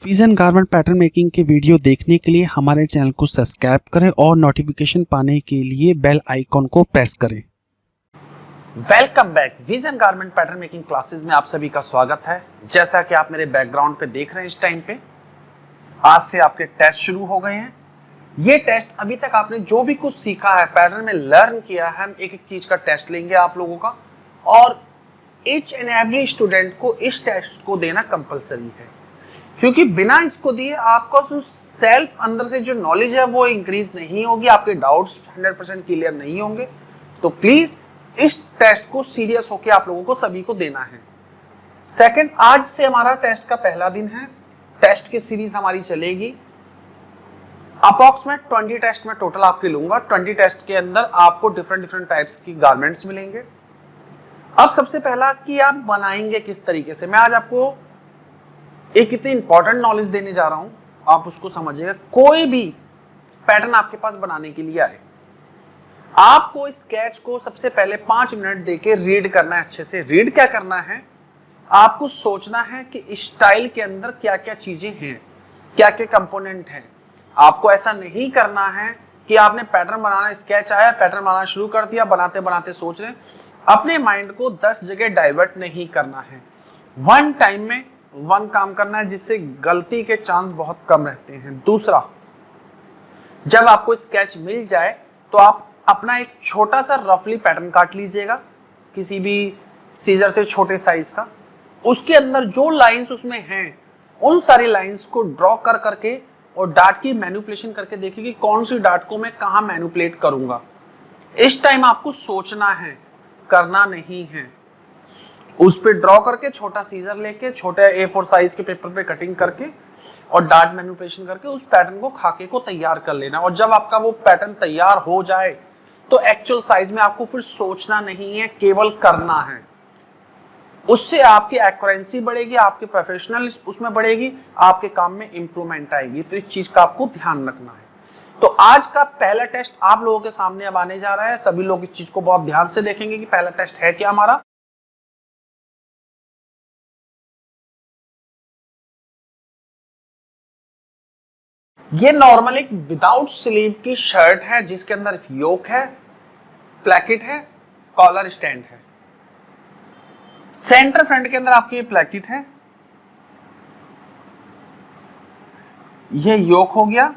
Vision garment pattern making के video देखने के लिए हमारे चैनल को सब्सक्राइब करें और नोटिफिकेशन पाने के लिए बेल आइकॉन को प्रेस करें। Welcome back. Vision garment pattern making classes में आप सभी का स्वागत है। जैसा कि आप मेरे बैकग्राउंड पे देख रहे हैं, इस टाइम पे आज से आपके टेस्ट शुरू हो गए हैं। ये टेस्ट अभी तक आपने जो भी कुछ सीखा है, पैटर्न में लर्न किया है, हम एक एक चीज का टेस्ट लेंगे आप लोगों का, और ईच एंड एवरी स्टूडेंट को इस टेस्ट को देना कंपलसरी है, क्योंकि बिना इसको दिए आपका जो सेल्फ अंदर से जो नॉलेज है वो इंक्रीज नहीं होगी, आपके डाउट्स 100% क्लियर नहीं होंगे। तो प्लीज इस टेस्ट को सीरियस होकर आप लोगों को सभी को देना है। सेकंड, आज से हमारा टेस्ट का पहला दिन है। टेस्ट की सीरीज हमारी चलेगी अप्रॉक्सीमेट 20 टेस्ट में टोटल आपके लूंगा। 20 टेस्ट के अंदर आपको डिफरेंट टाइप्स की गारमेंट्स मिलेंगे। अब सबसे पहला कि आप बनाएंगे किस तरीके से, मैं आज आपको एक इतनी इंपॉर्टेंट नॉलेज देने जा रहा हूं, आप उसको समझिएगा। कोई भी पैटर्न आपके पास बनाने के लिए आए, आपको स्केच को सबसे पहले 5 मिनट देके रीड करना है। अच्छे से रीड क्या करना है, आपको सोचना है कि स्टाइल के अंदर क्या क्या चीजें हैं, क्या क्या कंपोनेंट हैं। आपको ऐसा नहीं करना है कि आपने पैटर्न बनाना, स्केच आया, पैटर्न बनाना शुरू कर दिया, बनाते बनाते सोच रहे हैं। अपने माइंड को 10 जगह डाइवर्ट नहीं करना है, वन टाइम में वन काम करना है, जिससे गलती के चांस बहुत कम रहते हैं। दूसरा, जब आपको स्केच मिल जाए तो आप अपना एक छोटा सा रफली पैटर्न काट लीजिएगा, किसी भी सीजर से छोटे साइज का। उसके अंदर जो लाइंस उसमें हैं, उन सारी लाइंस को ड्रॉ कर करके और डार्ट की मैनिपुलेशन करके देखिए कि कौन सी डार्ट को मैं कहाँ मैनिपुलेट करूंगा। इस टाइम आपको सोचना है, करना नहीं है। उस पे ड्रॉ करके छोटा सीजर लेके छोटे A4 साइज के पेपर पे कटिंग करके और डार्ट मैनिपुलेशन करके उस पैटर्न को खाके को तैयार कर लेना। और जब आपका वो पैटर्न तैयार हो जाए तो एक्चुअल साइज में आपको फिर सोचना नहीं है, केवल करना है। उससे आपकी एक्यूरेंसी बढ़ेगी, आपके प्रोफेशनल उसमें बढ़ेगी, आपके काम में इंप्रूवमेंट आएगी। तो इस चीज का आपको ध्यान रखना है। तो आज का पहला टेस्ट आप लोगों के सामने अब आने जा रहा है। सभी लोग इस चीज को बहुत ध्यान से देखेंगे कि पहला टेस्ट है क्या हमारा। ये नॉर्मल एक विदाउट स्लीव की शर्ट है, जिसके अंदर योक है, प्लैकेट है, कॉलर स्टैंड है। सेंटर फ्रंट के अंदर आपकी प्लैकेट है, ये योक हो गया,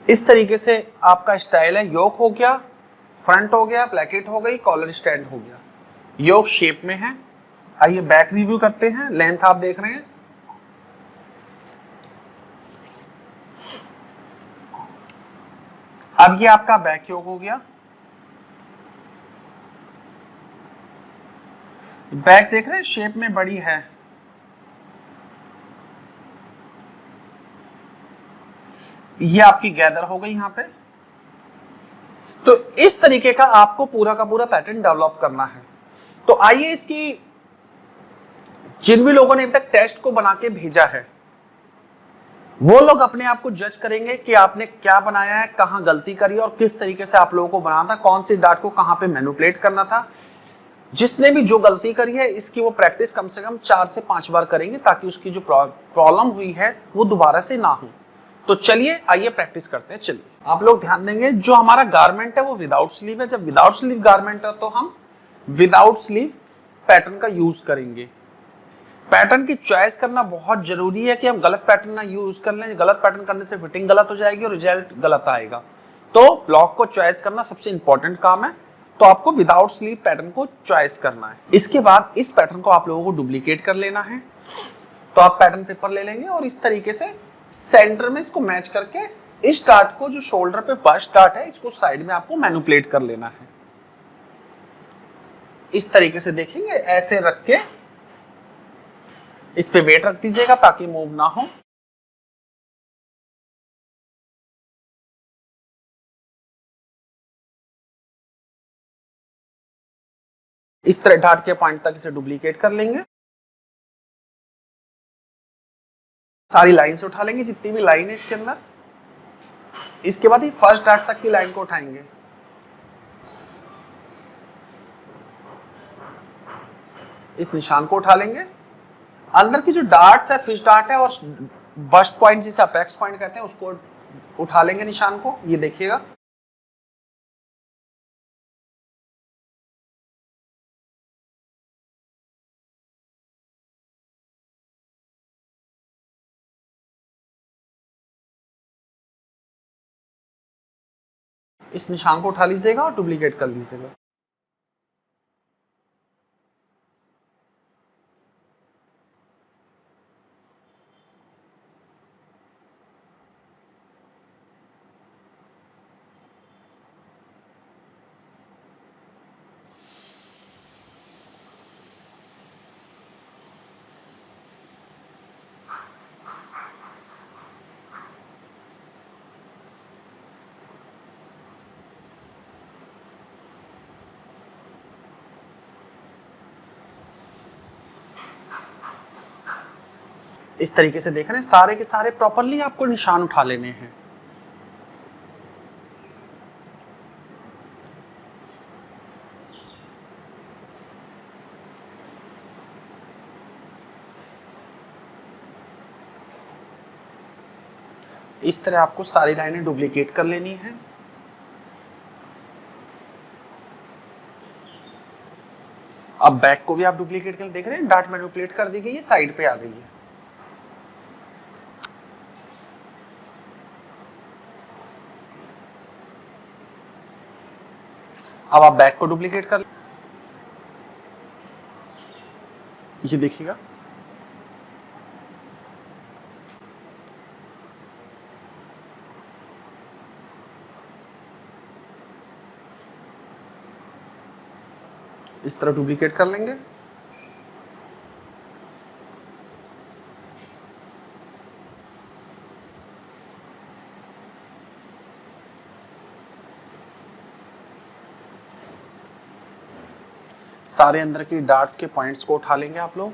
इस तरीके से आपका स्टाइल है। योक हो गया, फ्रंट हो गया, प्लैकेट हो गई, कॉलर स्टैंड हो गया, योक शेप में है। आइए बैक रिव्यू करते हैं। लेंथ आप देख रहे हैं, अब ये आपका बैक योक हो गया। बैक देख रहे हैं, शेप में बड़ी है। ये आपकी गैदर हो गई यहां पे। तो इस तरीके का आपको पूरा का पूरा पैटर्न डेवलप करना है। तो आइए, इसकी जिन भी लोगों ने अभी तक टेस्ट को बना के भेजा है, वो लोग अपने आप को जज करेंगे कि आपने क्या बनाया है, कहां गलती करी और किस तरीके से आप लोगों को बनाना था, कौन सी डार्ट को कहां पे मैनिपुलेट करना था। जिसने भी जो गलती करी है, इसकी वो प्रैक्टिस कम से कम 4 से 5 बार करेंगे, ताकि उसकी जो प्रॉब्लम हुई है वो दोबारा से ना हो। तो चलिए आइए प्रैक्टिस करते हैं। चलिए आप लोग ध्यान देंगे, जो हमारा गारमेंट है वो विदाउट स्लीव है। जब विदाउट स्लीव गारमेंट है तो हम विदाउट स्लीव पैटर्न का यूज करेंगे। पैटर्न की चॉइस करना बहुत जरूरी है कि हम गलत पैटर्न ना यूज कर लें। गलत पैटर्न करने से फिटिंग गलत हो जाएगी और रिजल्ट गलत आएगा। तो ब्लॉक को चॉइस करना सबसे इंपॉर्टेंट काम है। तो आपको विदाउट स्लीव पैटर्न को चॉइस करना है। इसके बाद इस पैटर्न को आप लोगों को डुप्लीकेट कर लेना है। तो आप पैटर्न पेपर ले लेंगे और इस तरीके से सेंटर में इसको मैच करके इस डार्ट को, जो शोल्डर पे बस्ट डार्ट है, इसको साइड में आपको मैनिपुलेट कर लेना है। इस तरीके से देखेंगे, ऐसे रख के इस पे वेट रख दीजिएगा ताकि मूव ना हो। इस तरह डार्ट के पॉइंट तक इसे डुप्लीकेट कर लेंगे। सारी लाइन से उठा लेंगे, जितनी भी लाइन है इसके अंदर। इसके बाद ही फर्स्ट डार्ट तक की लाइन को उठाएंगे। इस निशान को उठा लेंगे। अंदर की जो डार्ट्स है, फिश डार्ट है और बस्ट पॉइंट जिसे अपेक्स पॉइंट कहते हैं, उसको उठा लेंगे निशान को। ये देखिएगा, इस निशान को उठा लीजिएगा और डुप्लीकेट कर लीजिएगा। इस तरीके से देख रहे हैं, सारे के सारे प्रॉपरली आपको निशान उठा लेने हैं। इस तरह आपको सारी लाइनें डुप्लीकेट कर लेनी है। अब बैक को भी आप डुप्लीकेट कर देख रहे हैं, डार्ट में डुप्लीकेट कर दी गई है, साइड पे आ गई है। अब आप बैक को डुप्लीकेट कर, ये देखिएगा, इस तरह डुप्लीकेट कर लेंगे। सारे अंदर की डार्ट्स के पॉइंट्स को उठा लेंगे आप लोग।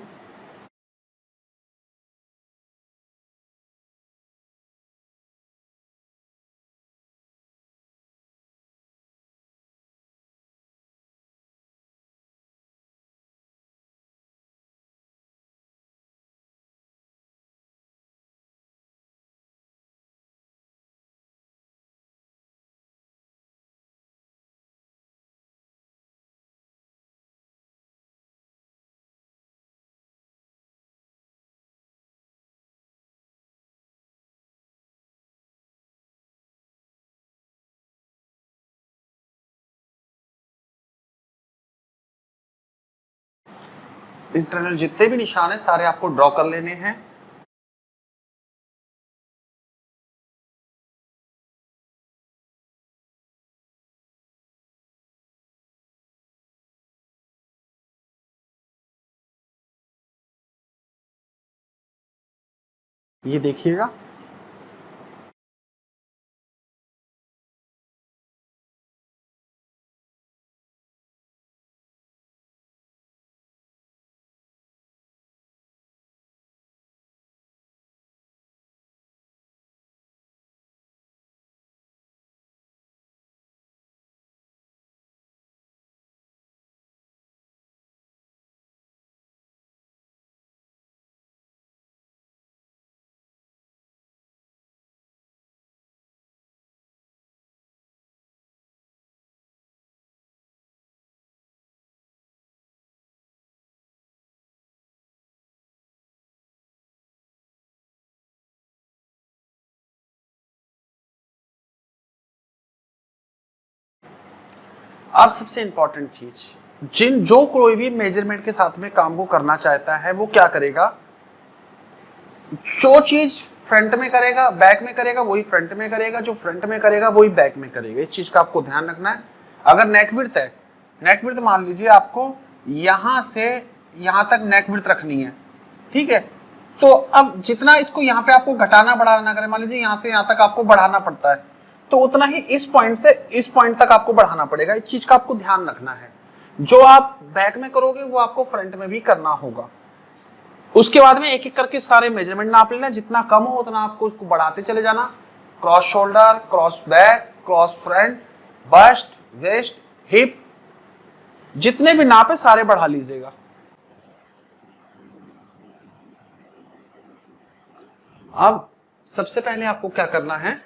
इंटरनल जितने भी निशान है सारे आपको ड्रॉ कर लेने हैं। ये देखिएगा, अब सबसे इंपॉर्टेंट चीज, जो कोई भी मेजरमेंट के साथ में काम को करना चाहता है वो क्या करेगा, जो चीज फ्रंट में करेगा बैक में करेगा वही फ्रंट में करेगा, जो फ्रंट में करेगा वही बैक में करेगा। इस चीज का आपको ध्यान रखना है। अगर नेक विड्थ है, नेक विड्थ मान लीजिए आपको यहां से यहां तक नेक विड्थ रखनी है, ठीक है, तो अब जितना इसको यहाँ पे आपको घटाना बढ़ाना करें, मान लीजिए यहाँ से यहाँ तक आपको बढ़ाना पड़ता है, तो उतना ही इस पॉइंट से इस पॉइंट तक आपको बढ़ाना पड़ेगा। इस चीज का आपको ध्यान रखना है। जो आप बैक में करोगे वो आपको फ्रंट में भी करना होगा। उसके बाद में एक एक करके सारे मेजरमेंट नाप लेना, जितना कम हो उतना आपको उसको बढ़ाते चले जाना। Cross shoulder, cross back, cross front, bust, waist, hip, जितने भी नाप है सारे बढ़ा लीजिएगा। अब सबसे पहले आपको क्या करना है,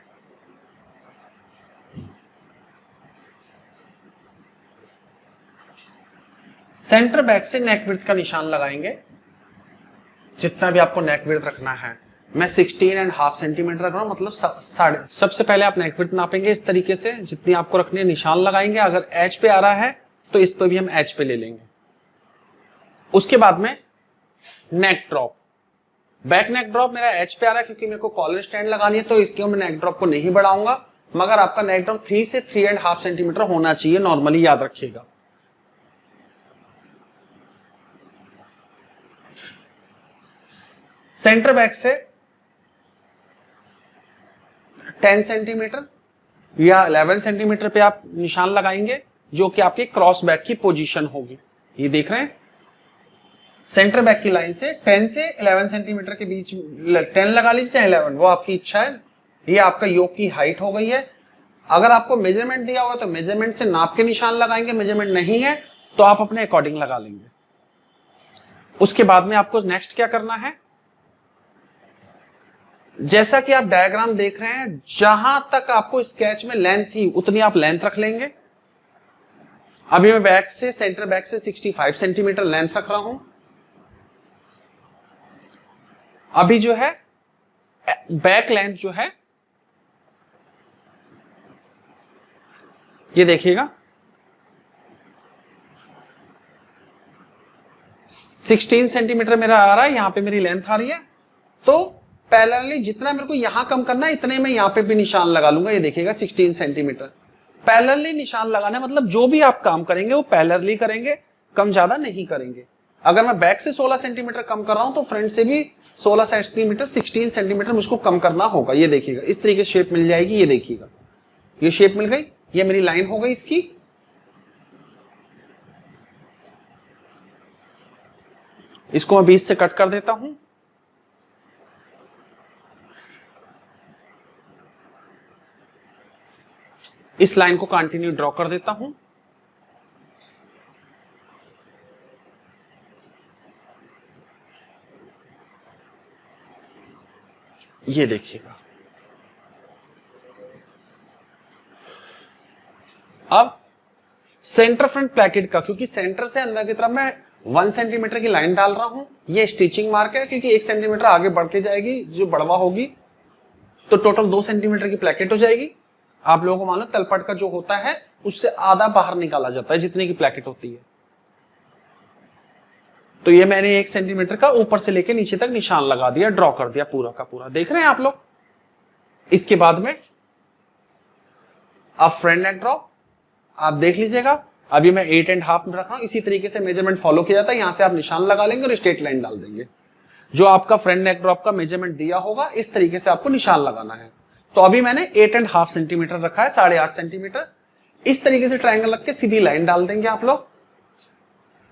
सेंटर बैक से नेक विड्थ का निशान लगाएंगे। जितना भी आपको नेक विड्थ रखना है, मैं 16.5 सेंटीमीटर रख रहा हूं, मतलब साढ़े। सबसे पहले आप नेक विड्थ नापेंगे इस तरीके से, जितनी आपको रखनी है निशान लगाएंगे। अगर एच पे आ रहा है तो इस पे भी हम एच पे ले लेंगे। उसके बाद में नेक ड्रॉप, बैक नेक ड्रॉप मेरा एच पे आ रहा है क्योंकि मेरे को कॉलर स्टैंड लगानी है, तो इसके मैं नेक ड्रॉप को नहीं बढ़ाऊंगा। मगर आपका नेक ड्रॉप 3 से 3.5 सेंटीमीटर होना चाहिए नॉर्मली, याद रखिएगा। सेंटर बैक से 10 सेंटीमीटर या 11 सेंटीमीटर पे आप निशान लगाएंगे, जो कि आपके क्रॉस बैक की पोजीशन होगी। ये देख रहे हैं, सेंटर बैक की लाइन से 10 से 11 सेंटीमीटर के बीच, 10 लगा लीजिए चाहे 11, वो आपकी इच्छा है। ये आपका योक की हाइट हो गई है। अगर आपको मेजरमेंट दिया हुआ तो मेजरमेंट से नाप के निशान लगाएंगे, मेजरमेंट नहीं है तो आप अपने अकॉर्डिंग लगा लेंगे। उसके बाद में आपको नेक्स्ट क्या करना है, जैसा कि आप डायग्राम देख रहे हैं, जहां तक आपको स्केच में लेंथ थी उतनी आप लेंथ रख लेंगे। अभी मैं बैक से, सेंटर बैक से 65 सेंटीमीटर लेंथ रख रहा हूं। अभी जो है बैक लेंथ जो है, ये देखिएगा 16 सेंटीमीटर मेरा आ रहा है, यहां पे मेरी लेंथ आ रही है। तो पैरेलली जितना मेरे को यहां कम करना है इतने में यहां पे भी निशान लगा लूंगा। ये देखिएगा 16 सेंटीमीटर पैरेलली निशान लगाना है, मतलब जो भी आप काम करेंगे वो पैरेलली करेंगे, कम ज्यादा नहीं करेंगे। अगर मैं बैक से 16 सेंटीमीटर कम कर रहा हूं तो फ्रंट से भी 16 सेंटीमीटर, 16 सेंटीमीटर मुझको कम करना होगा। ये देखिएगा इस तरीके से शेप मिल जाएगी। ये देखिएगा ये शेप मिल गई, ये मेरी लाइन हो गई इसकी। इसको मैं 20 से कट कर देता हूं। इस लाइन को कंटिन्यू ड्रॉ कर देता हूं। ये देखिएगा, अब सेंटर फ्रंट प्लैकेट का, क्योंकि सेंटर से अंदर की तरफ मैं 1 सेंटीमीटर की लाइन डाल रहा हूं। ये स्टिचिंग मार्क है, क्योंकि 1 सेंटीमीटर आगे बढ़ के जाएगी जो बढ़वा होगी तो टोटल 2 सेंटीमीटर की प्लैकेट हो जाएगी। आप लोगों को मालूम तलपट का जो होता है उससे आधा बाहर निकाला जाता है जितने की प्लैकेट होती है। तो ये मैंने 1 सेंटीमीटर का ऊपर से लेके नीचे तक निशान लगा दिया, ड्रॉ कर दिया पूरा का पूरा। देख रहे हैं आप लोग। इसके बाद में अब फ्रंट नेक ड्रॉ आप देख लीजिएगा। अभी मैं 8.5 में रखा हूं, इसी तरीके से मेजरमेंट फॉलो किया जाता है। यहां से आप निशान लगा लेंगे और स्ट्रेट लाइन डाल देंगे। जो आपका फ्रंट नेक ड्रॉप का मेजरमेंट दिया होगा इस तरीके से आपको निशान लगाना है। तो अभी मैंने 8.5 सेंटीमीटर रखा है, 8.5 सेंटीमीटर। इस तरीके से ट्रायंगल रख के सीधी लाइन डाल देंगे आप लोग।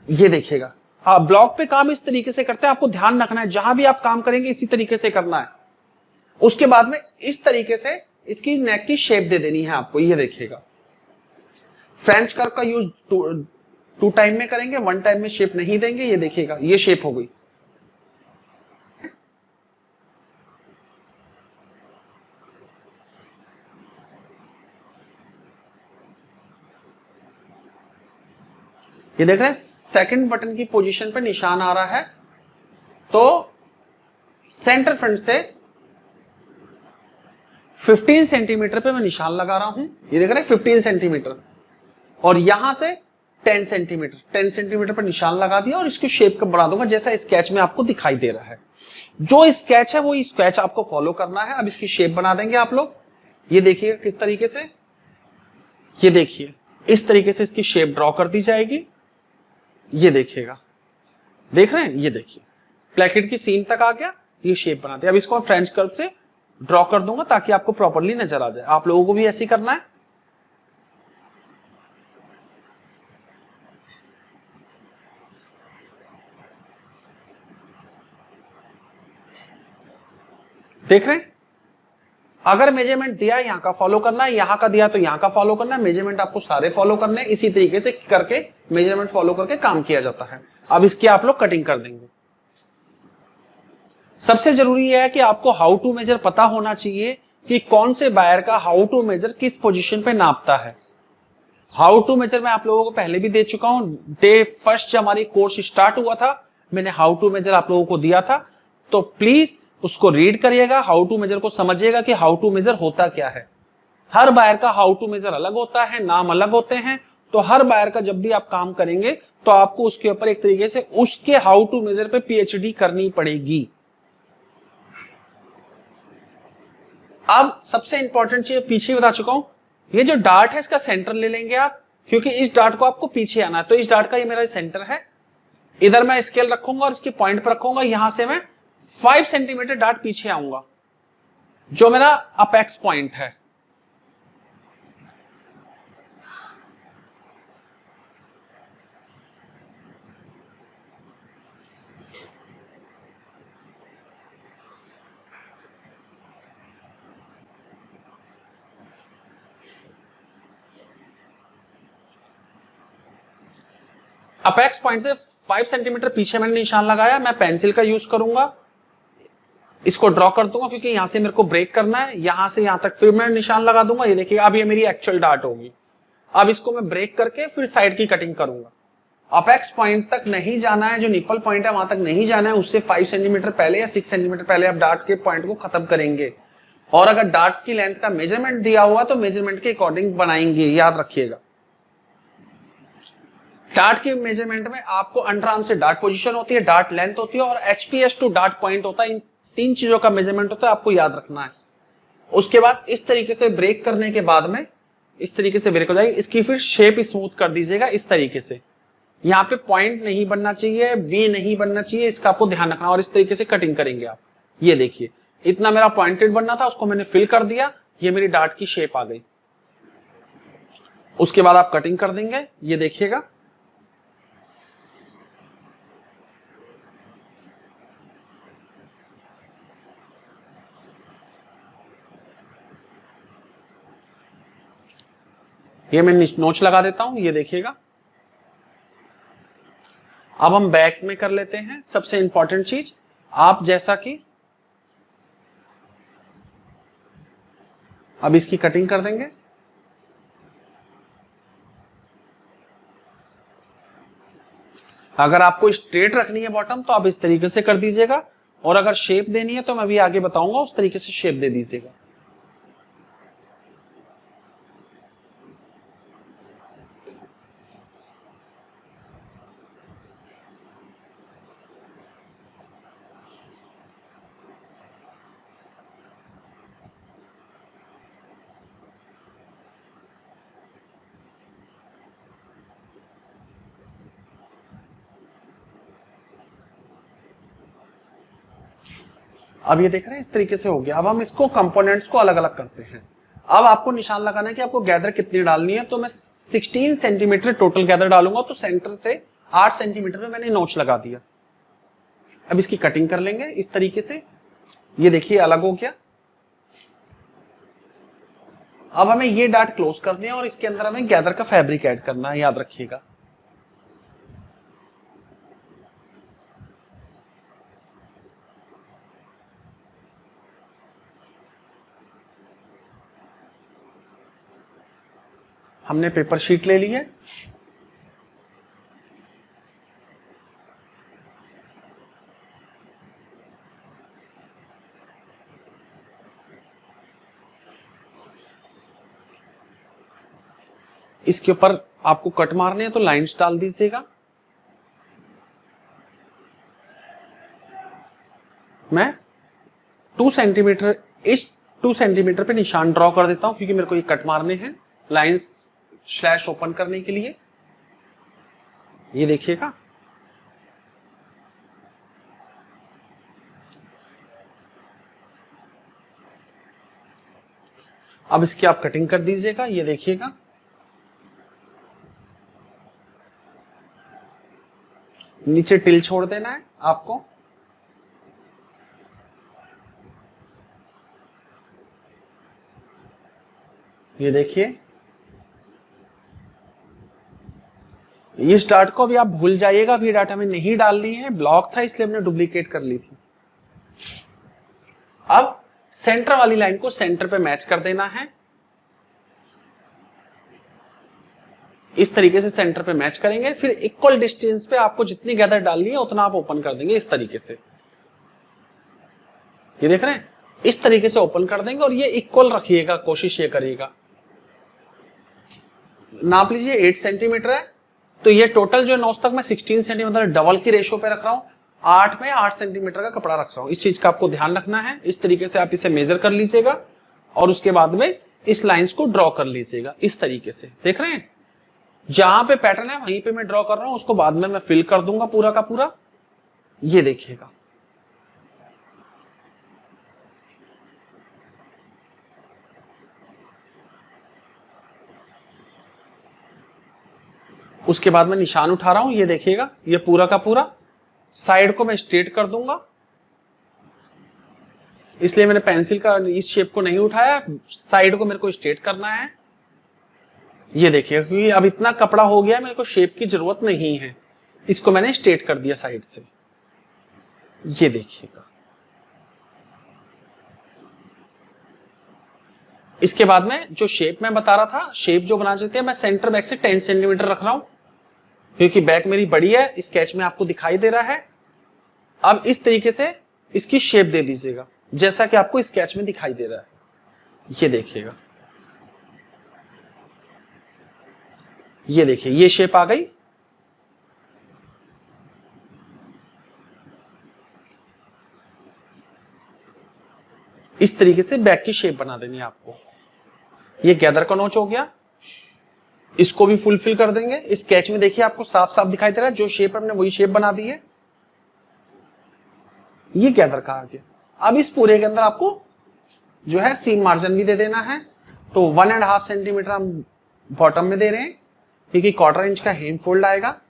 ये देखिएगा, हाँ ब्लॉक पे काम इस तरीके से करते हैं, आपको ध्यान रखना है जहां भी आप काम करेंगे इसी तरीके से करना है। उसके बाद में इस तरीके से इसकी नेक की शेप दे देनी है आपको। ये देखिएगा, फ्रेंच कर्व का यूज 2 टाइम में करेंगे, 1 टाइम में शेप नहीं देंगे। ये देखिएगा ये शेप हो गई। ये देख रहे हैं सेकंड बटन की पोजीशन पे निशान आ रहा है। तो सेंटर फ्रंट से 15 सेंटीमीटर पे मैं निशान लगा रहा हूं। ये देख रहे हैं 15 सेंटीमीटर, और यहां से 10 सेंटीमीटर पर निशान लगा दिया और इसकी शेप का बना दूंगा जैसा स्केच में आपको दिखाई दे रहा है। जो स्केच है वो स्केच आपको फॉलो करना है। अब इसकी शेप बना देंगे आप लोग। ये देखिएगा किस तरीके से, ये देखिए इस तरीके से इसकी शेप ड्रॉ कर दी जाएगी। ये देखिएगा, देख रहे हैं, ये देखिए प्लैकेट की सीम तक आ गया, ये शेप बना दिया। अब इसको मैं फ्रेंच कर्व से ड्रॉ कर दूंगा ताकि आपको प्रॉपर्ली नजर आ जाए। आप लोगों को भी ऐसे ही करना है। देख रहे हैं, अगर मेजरमेंट दिया यहाँ का फॉलो करना है, यहाँ का दिया तो यहाँ का फॉलो करना है, मेजरमेंट आपको सारे फॉलो करने हैं, इसी तरीके से करके मेजरमेंट फॉलो करके काम किया जाता है। अब इसकी आप लोग कटिंग कर देंगे। सबसे जरूरी है कि आपको हाउ टू मेजर पता होना चाहिए कि कौन से बायर का हाउ टू मेजर किस पोजीशन पे नापता है। हाउ टू मेजर मैं आप लोगों को पहले भी दे चुका हूं, डे फर्स्ट जब हमारी कोर्स स्टार्ट हुआ था मैंने हाउ टू मेजर आप लोगों को दिया था, तो प्लीज उसको रीड करिएगा, हाउ टू मेजर को समझिएगा कि हाउ टू मेजर होता क्या है। हर बायर का हाउ टू मेजर अलग होता है, नाम अलग होते हैं, तो हर बायर का जब भी आप काम करेंगे तो आपको उसके ऊपर एक तरीके से उसके हाउ टू मेजर पे पीएचडी करनी पड़ेगी। अब सबसे इंपॉर्टेंट चीज पीछे बता चुका हूं, ये जो डार्ट है इसका सेंटर ले लेंगे आप, क्योंकि इस डार्ट को आपको पीछे आना है, तो इस डार्ट का ये मेरा सेंटर है, इधर मैं स्केल रखूंगा और इसके पॉइंट पर रखूंगा, यहां से मैं 5 सेंटीमीटर डार्ट पीछे आऊंगा जो मेरा अपेक्स पॉइंट है। अपेक्स पॉइंट से 5 सेंटीमीटर पीछे मैंने निशान लगाया, मैं पेंसिल का यूज करूंगा, इसको ड्रॉ कर दूंगा क्योंकि यहां से मेरे को ब्रेक करना है, यहां से यहां तक फिर मैं निशान लगा दूंगा। ये देखिए अब ये मेरी एक्चुअल डार्ट होगी। अब इसको मैं ब्रेक करके फिर साइड की कटिंग करूंगा। अपेक्स पॉइंट तक नहीं जाना है, जो निपल पॉइंट है वहां तक नहीं जाना है, उससे 5 सेंटीमीटर पहले या 6 सेंटीमीटर पहले आप डार्ट के पॉइंट को खत्म करेंगे। और अगर डार्ट की लेंथ का मेजरमेंट दिया हुआ तो मेजरमेंट के अकॉर्डिंग बनाएंगे, याद रखिएगा। डार्ट के मेजरमेंट में आपको अंडर आर्म से डार्ट पोजीशन होती है, डार्ट लेंथ होती है और एचपीएस टू डार्ट पॉइंट होता है। इन 3 चीजों का मेजरमेंट होता है, आपको याद रखना है। उसके बाद इस तरीके से ब्रेक करने के बाद में इस तरीके से ब्रेक हो जाएगी, इसकी फिर शेप स्मूथ कर दीजिएगा इस तरीके से। यहाँ पे पॉइंट नहीं बनना चाहिए, वी नहीं बनना चाहिए, इसका आपको ध्यान रखना। और इस तरीके से कटिंग करेंगे आप। ये देखिए इतना मेरा पॉइंटेड बनना था, उसको मैंने फिल कर दिया, ये मेरी डार्ट की शेप आ गई। उसके बाद आप कटिंग कर देंगे, ये देखिएगा। ये मैं नोच लगा देता हूं, ये देखिएगा। अब हम बैक में कर लेते हैं। सबसे इंपॉर्टेंट चीज, आप जैसा कि अब इसकी कटिंग कर देंगे। अगर आपको स्ट्रेट रखनी है बॉटम तो आप इस तरीके से कर दीजिएगा, और अगर शेप देनी है तो मैं अभी आगे बताऊंगा, उस तरीके से शेप दे दीजिएगा। अब ये देख रहे हैं इस तरीके से हो गया। अब हम इसको कंपोनेंट्स को अलग अलग करते हैं। अब आपको निशान लगाना है कि आपको गैदर कितनी डालनी है, तो मैं 16 सेंटीमीटर टोटल गैदर डालूंगा, तो सेंटर से 8 सेंटीमीटर में मैंने नोच लगा दिया। अब इसकी कटिंग कर लेंगे इस तरीके से, ये देखिए अलग हो गया। अब हमें ये डार्ट क्लोज करनी है और इसके अंदर हमें गैदर का फैब्रिक ऐड करना है, याद रखिएगा। हमने पेपर शीट ले ली है। इसके ऊपर आपको कट मारने हैं तो लाइंस डाल दीजिएगा। मैं 2 सेंटीमीटर, इस 2 सेंटीमीटर पे निशान ड्रॉ कर देता हूं क्योंकि मेरे को ये कट मारने हैं लाइंस स्लैश ओपन करने के लिए। ये देखिएगा। अब इसकी आप कटिंग कर दीजिएगा, ये देखिएगा। नीचे टिल छोड़ देना है आपको। ये देखिए, ये स्टार्ट को अभी आप भूल जाइएगा, अभी डाटा में नहीं डालनी है, ब्लॉक था इसलिए हमने डुप्लीकेट कर ली थी। अब सेंटर वाली लाइन को सेंटर पे मैच कर देना है, इस तरीके से सेंटर पे मैच करेंगे। फिर इक्वल डिस्टेंस पे आपको जितनी गैदर डालनी है उतना आप ओपन कर देंगे इस तरीके से। ये देख रहे हैं, इस तरीके से ओपन कर देंगे और ये इक्वल रखिएगा, कोशिश ये करिएगा। नाप लीजिए 8 सेंटीमीटर है, तो ये टोटल जो नोज तक मैं 16 सेंटीमीटर डबल की रेशो पे रख रहा हूं, 8 में 8 सेंटीमीटर का कपड़ा रख रहा हूं। इस चीज का आपको ध्यान रखना है। इस तरीके से आप इसे मेजर कर लीजिएगा और उसके बाद में इस लाइंस को ड्रॉ कर लीजिएगा इस तरीके से। देख रहे हैं, जहां पे पैटर्न है वहीं पे मैं ड्रॉ कर रहा हूं, उसको बाद में मैं फिल कर दूंगा पूरा का पूरा। ये देखिएगा, उसके बाद मैं निशान उठा रहा हूं। ये देखिएगा, ये पूरा का पूरा साइड को मैं स्ट्रेट कर दूंगा, इसलिए मैंने पेंसिल का इस शेप को नहीं उठाया, साइड को मेरे को स्ट्रेट करना है। ये देखिए, क्योंकि अब इतना कपड़ा हो गया, मेरे को शेप की जरूरत नहीं है, इसको मैंने स्ट्रेट कर दिया साइड से। ये देखिएगा, इसके बाद में जो शेप मैं बता रहा था, शेप जो बना देते हैं, मैं सेंटर बैक से 10 सेंटीमीटर रख रहा हूं, क्योंकि बैक मेरी बड़ी है, स्केच में आपको दिखाई दे रहा है। अब इस तरीके से इसकी शेप दे दीजिएगा जैसा कि आपको स्केच में दिखाई दे रहा है। ये देखिएगा, ये देखिए, ये शेप आ गई। इस तरीके से बैक की शेप बना देनी है आपको। ये गैदर का नोच हो गया, इसको भी फुलफिल कर देंगे। स्केच में देखिए आपको साफ साफ दिखाई दे रहा है, जो शेप हमने वही शेप बना दी है। ये गैदर का आ गया। अब इस पूरे के अंदर आपको जो है सीम मार्जिन भी दे देना है, तो 1.5 सेंटीमीटर हम बॉटम में दे रहे हैं, क्योंकि 1/4 इंच का हेम फोल्ड आएगा।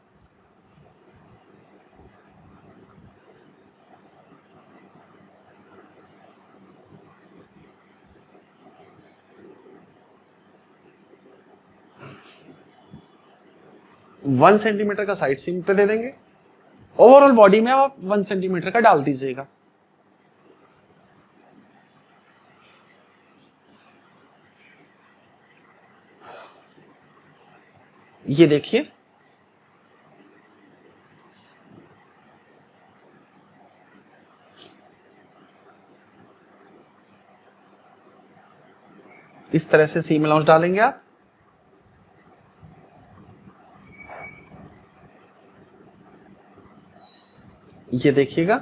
वन सेंटीमीटर का साइड सीम पे दे देंगे। ओवरऑल बॉडी में आप 1 सेंटीमीटर का डाल दीजिएगा। ये देखिए, इस तरह से सीम अलाउंस डालेंगे आप। ये देखिएगा,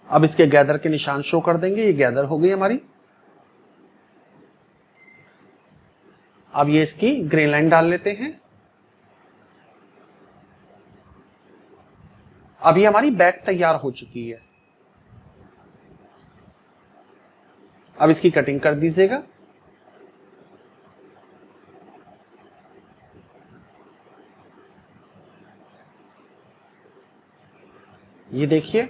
अब इसके गैदर के निशान शो कर देंगे। ये गैदर हो गई हमारी। अब ये इसकी ग्रे लाइन डाल लेते हैं। अब ये हमारी बैक तैयार हो चुकी है। अब इसकी कटिंग कर दीजिएगा। ये देखिए,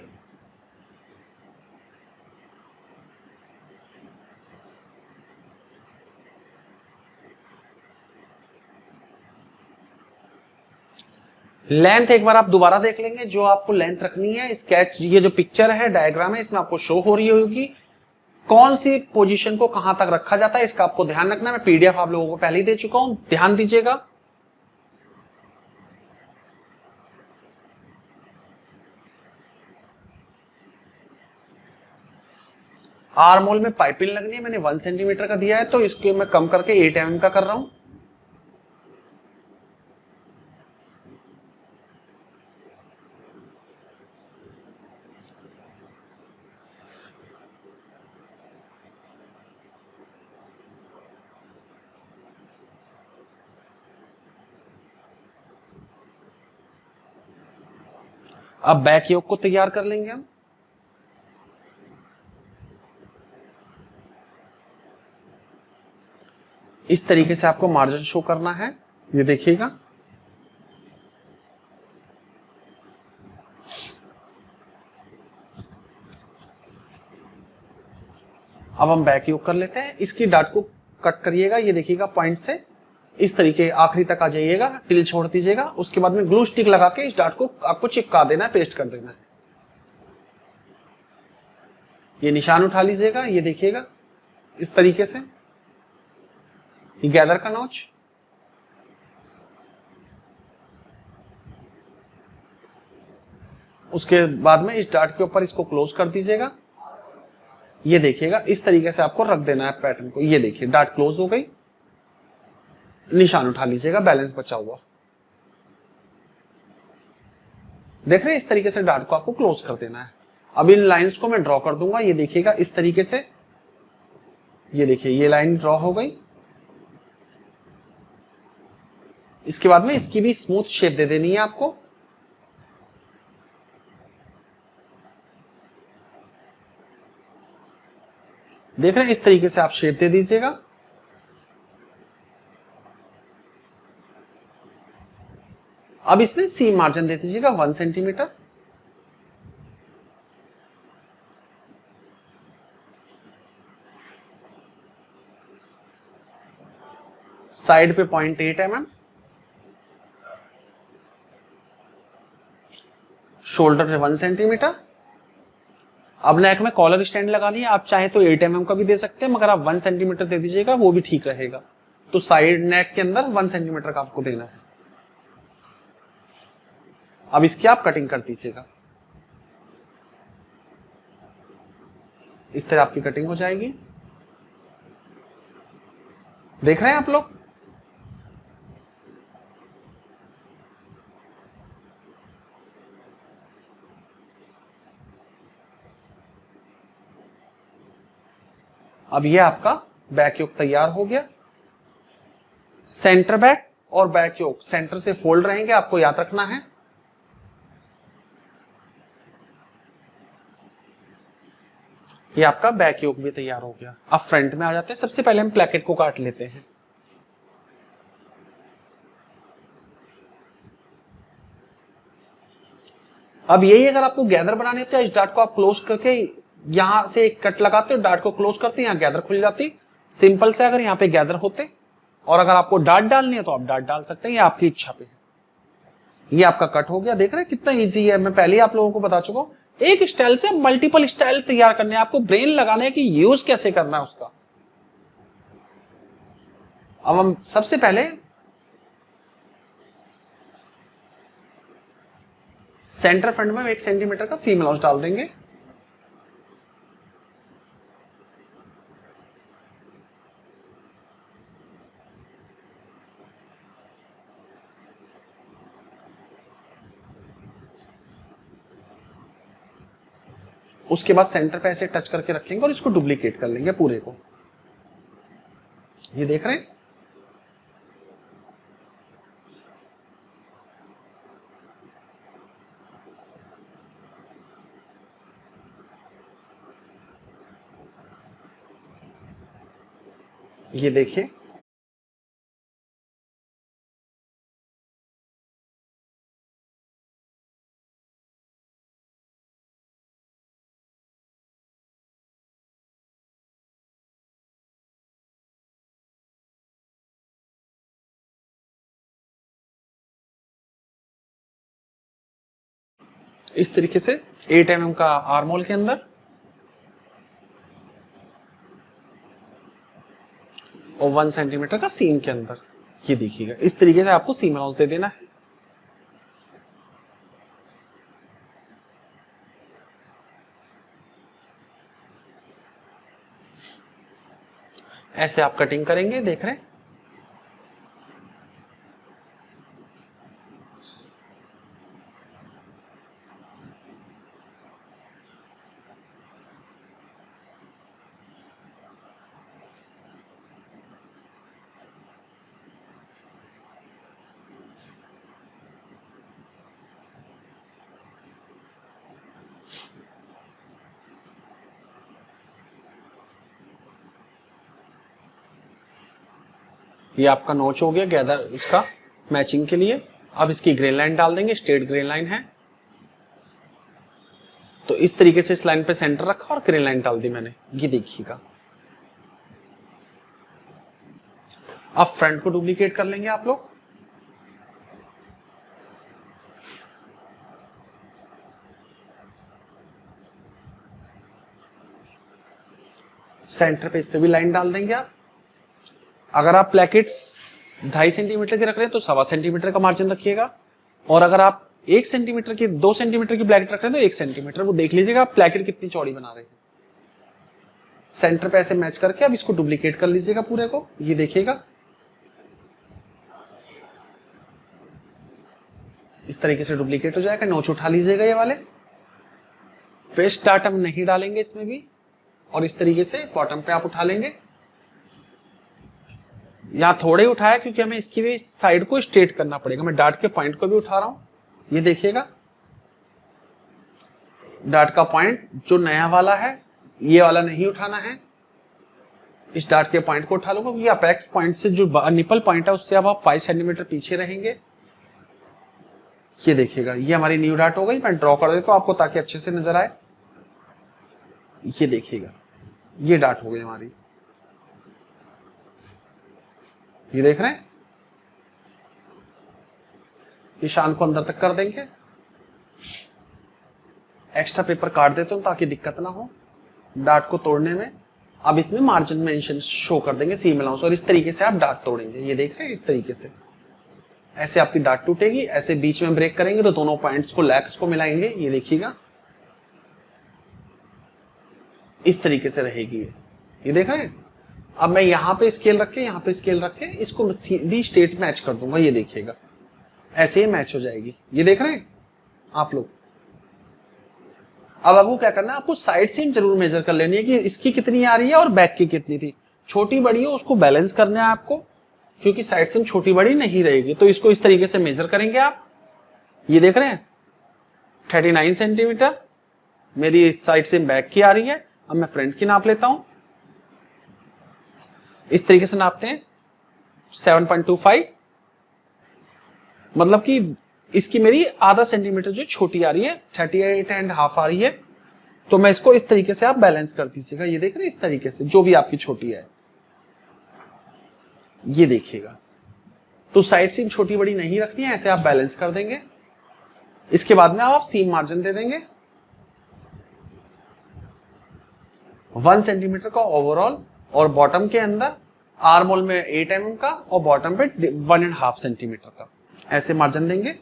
लेंथ एक बार आप दोबारा देख लेंगे, जो आपको लेंथ रखनी है। स्केच, ये जो पिक्चर है, डायग्राम है, इसमें आपको शो हो रही होगी कौन सी पोजीशन को कहां तक रखा जाता है, इसका आपको ध्यान रखना है। मैं पीडीएफ आप लोगों को पहले ही दे चुका हूं, ध्यान दीजिएगा। आर्मोल में पाइपिंग लगनी है, मैंने 1 सेंटीमीटर का दिया है, तो इसके मैं कम करके 8 mm का कर रहा हूं। अब बैक योक को तैयार कर लेंगे हम। इस तरीके से आपको मार्जिन शो करना है। ये देखिएगा, अब हम बैक योक कर लेते हैं। इसकी डाट को कट करिएगा, ये देखिएगा पॉइंट से इस तरीके आखिरी तक आ जाइएगा, टिल छोड़ दीजिएगा। उसके बाद में ग्लू स्टिक लगा के इस डाट को आपको चिपका देना है, पेस्ट कर देना है। ये निशान उठा लीजिएगा, ये देखिएगा इस तरीके से, ये गैदर का नॉच। उसके बाद में इस डाट के ऊपर इसको क्लोज कर दीजिएगा। ये देखिएगा इस तरीके से आपको रख देना है पैटर्न को। ये देखिए डाट क्लोज हो गई, निशान उठा लीजिएगा, बैलेंस बचा हुआ। देख रहे हैं, इस तरीके से डाट को आपको क्लोज कर देना है। अब इन लाइंस को मैं ड्रॉ कर दूंगा, ये देखिएगा इस तरीके से। ये देखिए ये लाइन ड्रॉ हो गई। इसके बाद में इसकी भी स्मूथ शेप दे देनी है आपको। देख रहे हैं, इस तरीके से आप शेप दे दीजिएगा। अब इसमें सीम मार्जिन दे दीजिएगा 1 सेंटीमीटर। साइड पे 0.8 mm, शोल्डर पे 1 सेंटीमीटर। अब नेक में कॉलर स्टैंड लगानी है, आप चाहे तो 8 mm का भी दे सकते हैं, मगर आप 1 सेंटीमीटर दे दीजिएगा, वो भी ठीक रहेगा। तो साइड नेक के अंदर 1 सेंटीमीटर का आपको देना है। अब इसकी आप कटिंग कर दीजिएगा, इस तरह आपकी कटिंग हो जाएगी। देख रहे हैं आप लोग। अब ये आपका बैक योक तैयार हो गया। सेंटर बैक और बैक योक सेंटर से फोल्ड रहेंगे, आपको याद रखना है। ये आपका बैक योक भी तैयार हो गया। अब फ्रंट में आ जाते हैं। सबसे पहले हम प्लेकेट को काट लेते हैं। अब यही अगर आपको गैदर बनाने होते हैं, इस डाट को आप क्लोज करके यहां से एक कट लगाते हो, डाट को क्लोज करते हैं, यहां गैदर खुल जाती। सिंपल से अगर यहां पे गैदर होते, और अगर आपको डाट डालनी है तो आप डाट डाल सकते हैं, ये आपकी इच्छा पे है। ये आपका कट हो गया। देख रहे हैं कितना इजी है, मैं पहले ही आप लोगों को बता चुका हूं। एक स्टाइल से मल्टीपल स्टाइल तैयार करने, आपको ब्रेन लगाने है कि यूज कैसे करना है उसका। अब हम सबसे पहले सेंटर फ्रंट में 1 सेंटीमीटर का सीम अलाउंस डाल देंगे। उसके बाद सेंटर पे ऐसे टच करके रखेंगे और इसको डुप्लीकेट कर लेंगे पूरे को। ये देख रहे हैं। ये देखिए इस तरीके से 8 mm का आर्म होल के अंदर और 1 सेंटीमीटर का सीम के अंदर। ये देखिएगा इस तरीके से आपको सीम अलाउंस दे देना है। ऐसे आप कटिंग करेंगे। देख रहे हैं। ये आपका नोच हो गया गैदर इसका मैचिंग के लिए। अब इसकी ग्रेन लाइन डाल देंगे, स्ट्रेट ग्रेन लाइन है। तो इस तरीके से इस लाइन पे सेंटर रखा और ग्रेन लाइन डाल दी मैंने। ये देखिएगा अब फ्रंट को डुप्लीकेट कर लेंगे आप लोग। सेंटर पे इस पे भी लाइन डाल देंगे आप। अगर आप प्लेकेट्स 2.5 सेंटीमीटर के रख रहे हैं तो 1.25 सेंटीमीटर का मार्जिन रखिएगा, और अगर आप 1 सेंटीमीटर की 2 सेंटीमीटर की प्लेकेट रख रहे हैं तो 1 सेंटीमीटर, वो देख लीजिएगा आप प्लेकेट कितनी चौड़ी बना रहे हैं। सेंटर पे ऐसे मैच करके अब इसको डुप्लीकेट कर लीजिएगा पूरे को, ये देखिएगा इस तरीके से डुप्लीकेट हो जाएगा। नोच उठा लीजिएगा ये वाले, पेस्ट डार्ट हम नहीं डालेंगे इसमें भी, और इस तरीके से बॉटम पे आप उठा लेंगे। यहां थोड़े ही उठाया क्योंकि हमें इसकी भी साइड को स्ट्रेट करना पड़ेगा। मैं डार्ट के पॉइंट को भी उठा रहा हूं, ये देखिएगा डार्ट का पॉइंट जो नया वाला है ये वाला नहीं उठाना है, इस डार्ट के पॉइंट को उठा लूंगा क्योंकि अपेक्स पॉइंट से जो निपल पॉइंट है उससे अब आप 5 सेंटीमीटर पीछे रहेंगे। ये देखिएगा ये हमारी न्यू डार्ट हो गई। मैं ड्रॉ कर देता हूं आपको ताकि अच्छे से नजर आए। ये देखिएगा ये डार्ट हो गई हमारी, ये देख रहे हैं। निशान को अंदर तक कर देंगे। एक्स्ट्रा पेपर काट देता हूं ताकि दिक्कत ना हो डार्ट को तोड़ने में। अब इसमें मार्जिन मेंशन शो कर देंगे सीम अलाउंस, और इस तरीके से आप डार्ट तोड़ेंगे। ये देख रहे हैं इस तरीके से ऐसे आपकी डार्ट टूटेगी। ऐसे बीच में ब्रेक करेंगे तो दोनों पॉइंट्स को लैक्स को मिलाएंगे, ये देखिएगा इस तरीके से रहेगी ये देख रहे हैं। अब मैं यहाँ पे स्केल रख के यहाँ पे स्केल रख के इसको सीधी स्ट्रेट मैच कर दूंगा, ये देखिएगा ऐसे ही मैच हो जाएगी। ये देख रहे हैं आप लोग। अब आपको क्या करना है, आपको साइड सीम जरूर मेजर कर लेनी है कि इसकी कितनी आ रही है और बैक की कितनी थी। छोटी बड़ी हो उसको बैलेंस करना है आपको, क्योंकि साइड सीम छोटी बड़ी नहीं रहेगी। तो इसको इस तरीके से मेजर करेंगे आप। ये देख रहे हैं 39 सेंटीमीटर मेरी साइड सीम बैक की आ रही है। अब मैं फ्रंट की नाप लेता हूं, इस तरीके से नापते हैं 7.25, मतलब कि इसकी मेरी आधा सेंटीमीटर जो छोटी आ रही है 38.5 आ रही है। तो मैं इसको इस तरीके से आप बैलेंस कर दीजिएगा। ये देख रहे हैं इस तरीके से जो भी आपकी छोटी है ये देखिएगा। तो साइड सीम छोटी बड़ी नहीं रखनी है, ऐसे आप बैलेंस कर देंगे। इसके बाद में आप सीम मार्जिन दे देंगे 1 सेंटीमीटर का ओवरऑल, और बॉटम के अंदर आर्म होल में 8 mm का और बॉटम पे 1.5 सेंटीमीटर का ऐसे मार्जिन देंगे।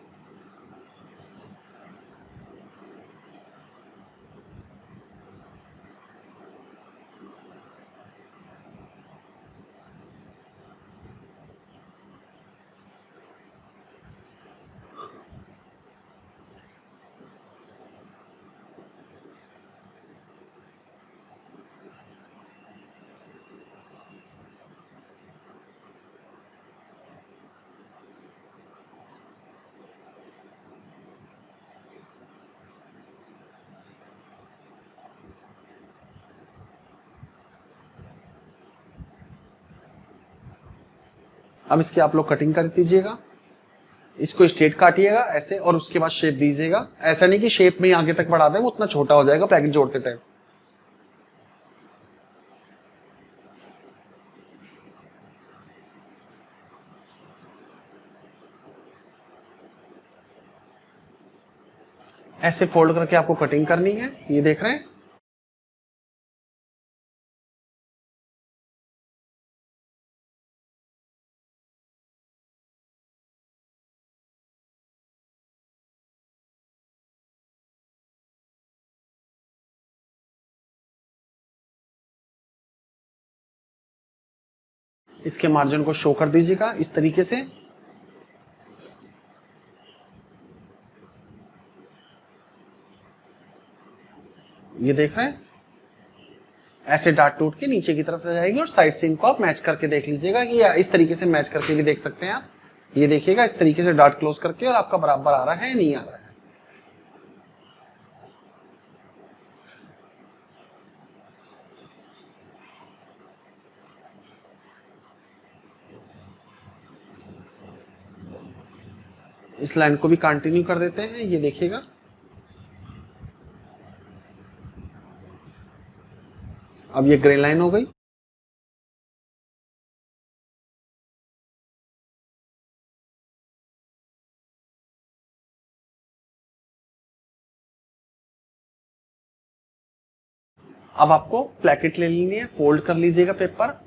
अब इसकी आप लोग कटिंग कर दीजिएगा, इसको स्ट्रेट काटिएगा ऐसे, और उसके बाद शेप दीजिएगा। ऐसा नहीं कि शेप में ही आगे तक बढ़ा दें, वो उतना छोटा हो जाएगा पैकेट जोड़ते टाइम। ऐसे फोल्ड करके आपको कटिंग करनी है, ये देख रहे हैं। इसके मार्जिन को शो कर दीजिएगा इस तरीके से। ये देख रहे हैं ऐसे डार्ट टूट के नीचे की तरफ जाएगी, और साइड सीम को आप मैच करके देख लीजिएगा कि इस तरीके से मैच करके भी देख सकते हैं आप। ये देखिएगा इस तरीके से डार्ट क्लोज करके, और आपका बराबर आ रहा है या नहीं आ रहा है। इस लाइन को भी कंटिन्यू कर देते हैं, ये देखिएगा। अब ये ग्रे लाइन हो गई। अब आपको प्लेकेट ले लेनी है, फोल्ड कर लीजिएगा पेपर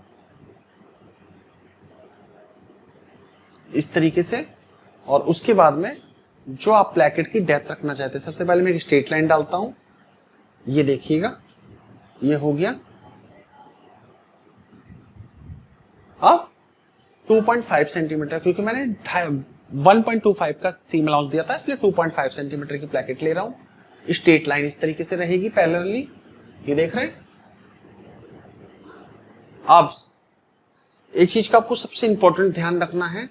इस तरीके से, और उसके बाद में जो आप प्लेकेट की डेप्थ रखना चाहते हैं, सबसे पहले मैं एक स्ट्रेट लाइन डालता हूं, ये देखिएगा ये हो गया। अब 2.5 सेंटीमीटर, क्योंकि मैंने 1.25 का सीम अलाउंस दिया था, इसलिए 2.5 सेंटीमीटर की प्लेकेट ले रहा हूं। स्ट्रेट लाइन इस तरीके से रहेगी पैरेलली, ये देख रहे हैं। अब एक चीज का आपको सबसे इंपॉर्टेंट ध्यान रखना है,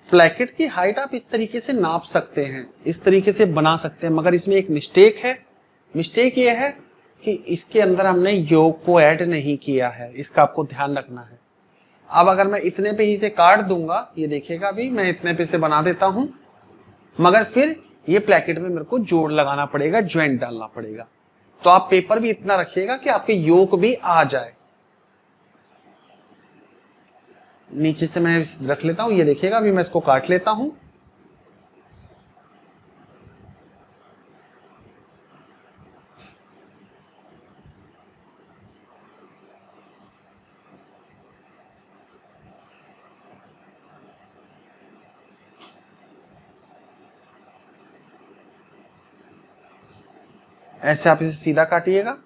प्लेकेट की हाइट आप इस तरीके से नाप सकते हैं, इस तरीके से बना सकते हैं, मगर इसमें एक मिस्टेक है। मिस्टेक ये है कि इसके अंदर हमने योग को ऐड नहीं किया है, इसका आपको ध्यान रखना है। अब अगर मैं इतने पे ही से काट दूंगा, ये देखिएगा अभी मैं इतने पे से बना देता हूं, मगर फिर ये प्लेकेट में मेरे को जोड़ लगाना पड़ेगा, ज्वाइंट डालना पड़ेगा। तो आप पेपर भी इतना रखिएगा कि आपके योग भी आ जाए। नीचे से मैं रख लेता हूं, ये देखिएगा अभी मैं इसको काट लेता हूं। ऐसे आप इसे सीधा काटिएगा।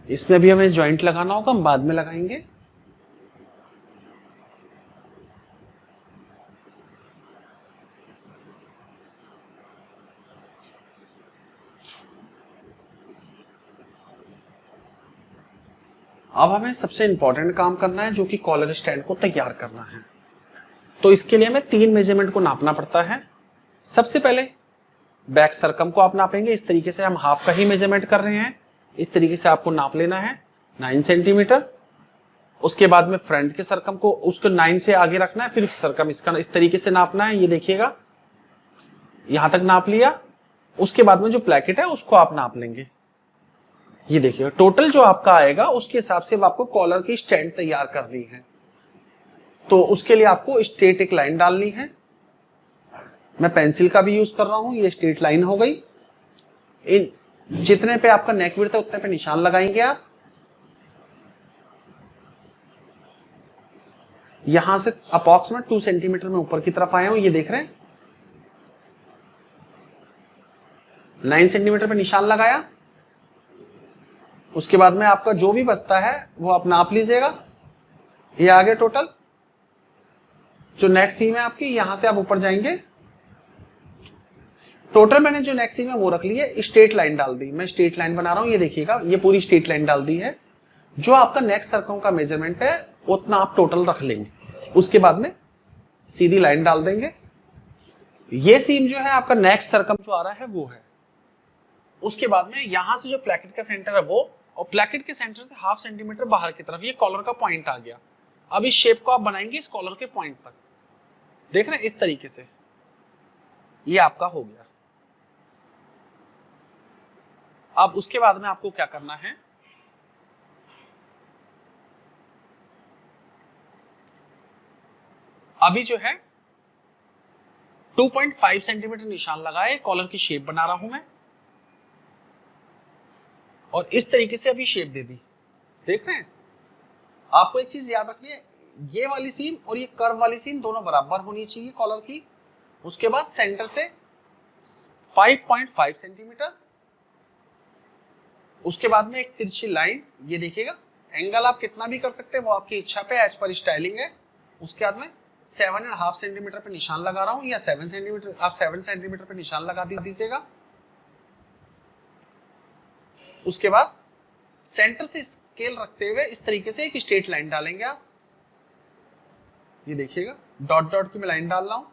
इसमें भी हमें जॉइंट लगाना होगा, हम बाद में लगाएंगे। अब हमें सबसे इंपॉर्टेंट काम करना है, जो कि कॉलर स्टैंड को तैयार करना है। तो इसके लिए हमें 3 मेजरमेंट को नापना पड़ता है। सबसे पहले बैक सरकम को आप नापेंगे, इस तरीके से हम हाफ का ही मेजरमेंट कर रहे हैं, इस तरीके से आपको नाप लेना है 9 सेंटीमीटर। उसके बाद में फ्रंट के सरकम को उसको 9 से आगे रखना है, फिर सरकम इसका इस तरीके से नापना है, ये देखिएगा यहां तक नाप लिया। उसके बाद में जो प्लेकेट है उसको आप नाप लेंगे, ये देखिए टोटल जो आपका आएगा उसके हिसाब से आपको कॉलर की स्टैंड तैयार करनी है। तो उसके लिए आपको स्ट्रेट एक लाइन डालनी है, मैं पेंसिल का भी यूज कर रहा हूं, ये स्ट्रेट लाइन हो गई। इन जितने पे आपका नेक विड्थ है उतने पे निशान लगाएंगे आप। यहां से अप्रॉक्सीमेट 2 सेंटीमीटर में ऊपर की तरफ आया हूं, ये देख रहे हैं 9 सेंटीमीटर पे निशान लगाया। उसके बाद में आपका जो भी बचता है वो आप नाप लीजिएगा। ये आगे टोटल जो नेक्स्ट सीम है आपकी, यहां से आप ऊपर जाएंगे। टोटल मैंने जो नेक्स्ट सीम है वो रख ली है, स्ट्रेट लाइन डाल दी, मैं स्ट्रेट लाइन बना रहा हूं, ये देखिएगा ये पूरी स्ट्रेट लाइन डाल दी है। जो आपका नेक्स्ट सर्कम का मेजरमेंट है उतना आप टोटल रख लेंगे। उसके बाद में सीधी लाइन डाल देंगे। ये सीम जो है आपका नेक्स्ट सर्कम जो आ रहा है वो है। उसके बाद में यहां से जो प्लेकेट का सेंटर है वो, और प्लेकेट के सेंटर से हाफ सेंटीमीटर बाहर की तरफ ये कॉलर का पॉइंट आ गया। अब इस शेप को आप बनाएंगे इस कॉलर के पॉइंट तक, देख रहे हैं इस तरीके से ये आपका हो गया। अब उसके बाद में आपको क्या करना है, अभी जो है 2.5 सेंटीमीटर निशान लगाए, कॉलर की शेप बना रहा हूं मैं, और इस तरीके से अभी शेप दे दी, देख रहे हैं। आपको एक चीज याद रखनी है, ये वाली सीम और ये कर्व वाली सीम दोनों बराबर होनी चाहिए कॉलर की। उसके बाद सेंटर से 5.5 सेंटीमीटर, उसके बाद में एक तिरछी लाइन, ये देखिएगा एंगल आप कितना भी कर सकते हैं वो आपकी इच्छा पे, एज पर स्टाइलिंग है। उसके बाद में 7.5 सेंटीमीटर पे निशान लगा रहा हूं, या 7 सेंटीमीटर, आप 7 सेंटीमीटर पे निशान लगा दीजिएगा। उसके बाद सेंटर से स्केल रखते हुए इस तरीके से एक स्ट्रेट लाइन डालेंगे आप, ये देखिएगा डॉट डॉट की मैं लाइन डाल रहा हूं।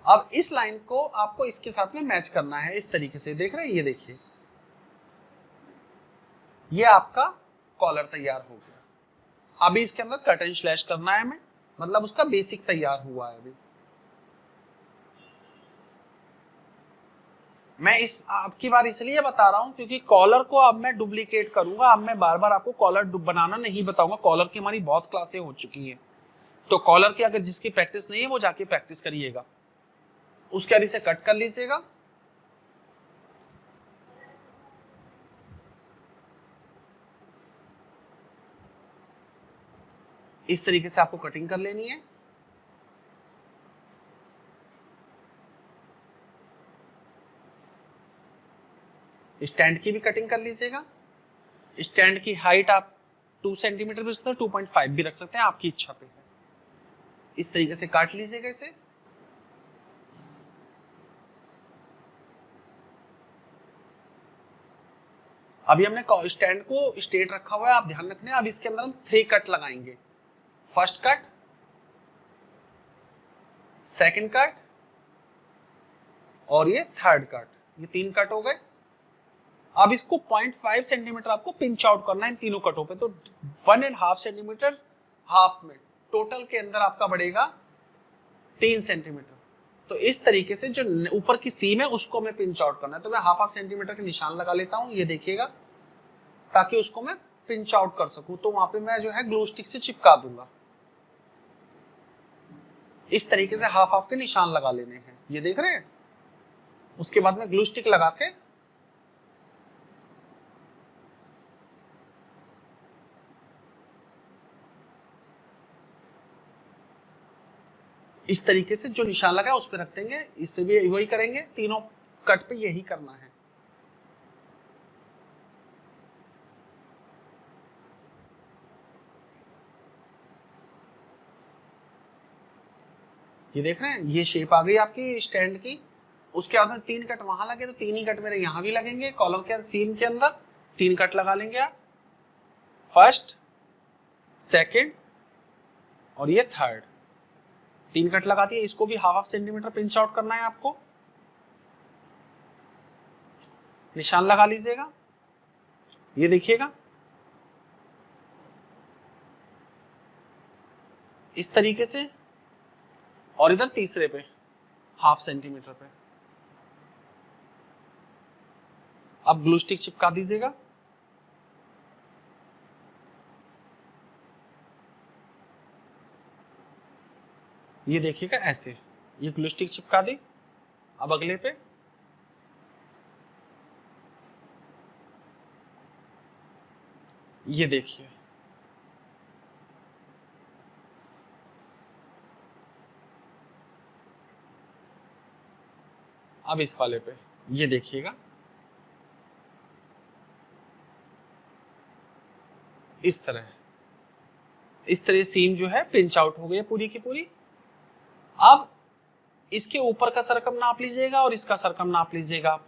अब इस लाइन को आपको इसके साथ में मैच करना है इस तरीके से, देख रहे हैं, ये देखिए ये आपका कॉलर तैयार हो गया। अभी इसके अंदर कट एंड स्लैश करना है हमें, मतलब उसका बेसिक तैयार हुआ है अभी। मैं इस आपकी बार इसलिए बता रहा हूं क्योंकि कॉलर को अब मैं डुप्लीकेट करूंगा। अब मैं बार बार आपको कॉलर बनाना नहीं बताऊंगा, कॉलर की हमारी बहुत क्लासें हो चुकी हैं। तो कॉलर की अगर जिसकी प्रैक्टिस नहीं है वो जाके प्रैक्टिस करिएगा। उसके बाद इसे कट कर लीजिएगा। इस तरीके से आपको कटिंग कर लेनी है। स्टैंड की भी कटिंग कर लीजिएगा। स्टैंड की हाइट आप 2 सेंटीमीटर भी रख सकते हैं, 2.5 भी रख सकते हैं, आपकी इच्छा पे है। इस तरीके से काट लीजिएगा इसे। अभी हमने स्टैंड को स्ट्रेट रखा हुआ है, आप ध्यान रखना है। अब इसके अंदर हम 3 कट लगाएंगे। फर्स्ट कट, सेकंड कट और ये थर्ड कट। ये 3 कट हो गए। अब इसको 0.5 सेंटीमीटर आपको पिंच आउट करना है इन तीनों कटों पे। तो 1.5 सेंटीमीटर हाफ में टोटल के अंदर आपका बढ़ेगा 3 सेंटीमीटर। तो इस तरीके से जो ऊपर की सीम है उसको हमें पिंच आउट करना है। तो मैं हाफ सेंटीमीटर के निशान लगा लेता हूं, ये देखिएगा, ताकि उसको मैं पिंच आउट कर सकूं। तो वहां पे मैं जो है ग्लू स्टिक से चिपका दूंगा। इस तरीके से हाफ के निशान लगा लेने हैं, ये देख रहे हैं। उसके बाद में ग्लू स्टिक लगा के इस तरीके से जो निशान लगा है उस पर रख देंगे। इस पे भी वही करेंगे, तीनों कट पे यही करना है। ये देख रहे हैं, ये शेप आ गई आपकी स्टैंड की। उसके बाद में 3 कट वहां लगे तो 3 ही कट मेरे यहां भी लगेंगे। कॉलर के सीम के अंदर 3 कट लगा लेंगे आप, फर्स्ट, सेकंड और ये थर्ड। 3 कट लगा दिए। इसको भी हाफ सेंटीमीटर पिंच आउट करना है आपको। निशान लगा लीजिएगा, ये देखिएगा इस तरीके से। और इधर तीसरे पे हाफ सेंटीमीटर पे अब ग्लू स्टिक चिपका दीजिएगा। ये देखिएगा ऐसे, ये ग्लू स्टिक चिपका दी। अब अगले पे ये देखिए, अब इस वाले पे ये देखिएगा इस तरह सीम जो है पिंच आउट हो गई है पूरी की पूरी। अब इसके ऊपर का सरकम नाप लीजिएगा और इसका सरकम नाप लीजिएगा।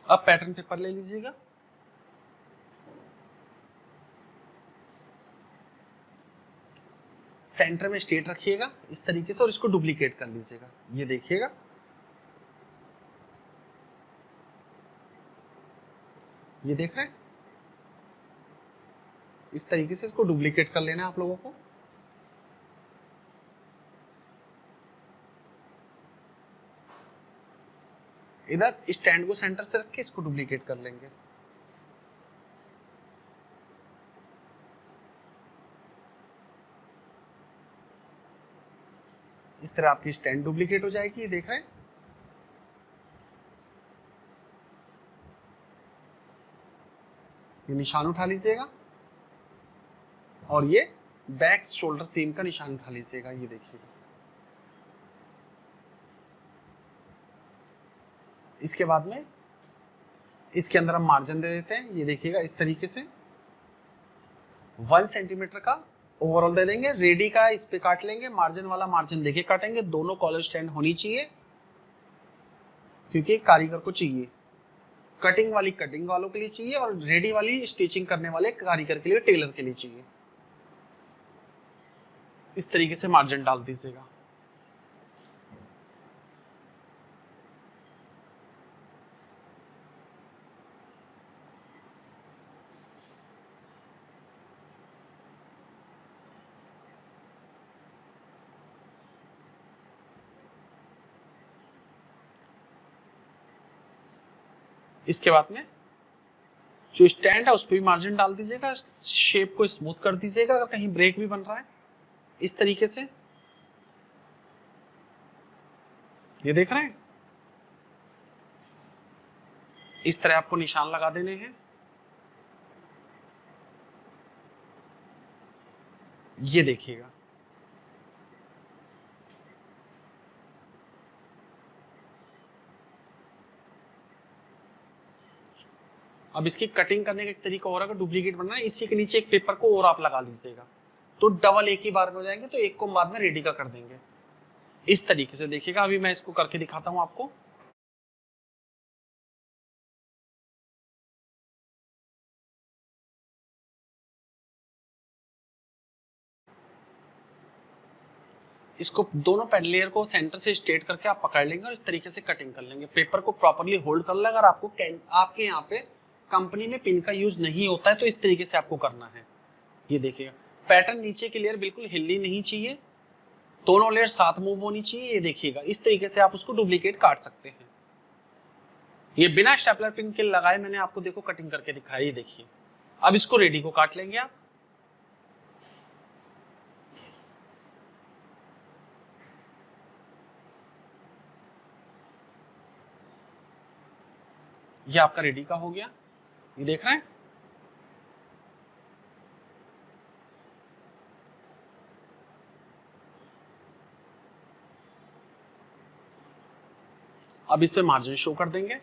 अब पैटर्न पेपर ले लीजिएगा। सेंटर में स्ट्रेट रखिएगा इस तरीके से और इसको डुप्लीकेट कर लीजिएगा। ये देखिएगा, ये देख रहे हैं, इस तरीके से इसको डुप्लीकेट कर लेना है आप लोगों को। इधर स्टैंड को सेंटर से रख के इसको डुप्लीकेट कर लेंगे। इस तरह आपकी स्टैंड डुप्लीकेट हो जाएगी, ये देख रहे हैं। ये निशान उठा लीजिएगा और ये बैक शोल्डर सीम का निशान उठा लीजिएगा। ये देखिएगा, इसके बाद में इसके अंदर हम मार्जिन दे देते हैं। ये देखिएगा इस तरीके से 1 सेंटीमीटर का ओवरऑल दे देंगे। रेडी का इस पे काट लेंगे, मार्जिन वाला मार्जिन देखिए काटेंगे। दोनों कॉलर स्टैंड होनी चाहिए क्योंकि कारीगर को चाहिए, कटिंग वाली कटिंग वालों के लिए चाहिए और रेडी वाली स्टिचिंग करने वाले कारीगर के लिए, टेलर के लिए चाहिए। इस तरीके से मार्जिन डाल दीजिएगा। इसके बाद में जो स्टैंड है उस पर भी मार्जिन डाल दीजिएगा, शेप को स्मूथ कर दीजिएगा अगर कहीं ब्रेक भी बन रहा है। इस तरीके से ये देख रहे हैं, इस तरह आपको निशान लगा देने हैं। ये देखिएगा, अब इसकी कटिंग करने का एक तरीका और, अगर डुप्लीकेट बनना है इसी के नीचे एक पेपर को और आप लगा लीजिएगा, तो डबल एक ही बार में हो जाएंगे, तो एक को बाद में रेडी का कर देंगे। इस तरीके से देखिएगा, अभी मैं इसको करके दिखाता हूं आपको। इसको दोनों पैड लेयर को सेंटर से स्ट्रेट करके आप पकड़ लेंगे और इस तरीके से कटिंग कर लेंगे। पेपर को प्रॉपर्ली होल्ड कर लें। अगर आपको आपके यहाँ पे कंपनी में पिन का यूज नहीं होता है तो इस तरीके से आपको करना है। ये देखिएगा, पैटर्न नीचे की लेयर बिल्कुल हिलनी नहीं चाहिए, दोनों लेयर साथ मूव होनी चाहिए। ये देखिएगा, इस तरीके से आप उसको डुप्लीकेट काट सकते हैं। ये बिना स्टेपलर पिन के लगाए मैंने आपको देखो कटिंग करके दिखाई। ये देखिए, अब इसको रेडी को काट लेंगे आप। ये आपका रेडी का हो गया, ये देख रहे हैं। अब इस पे मार्जिन शो कर देंगे।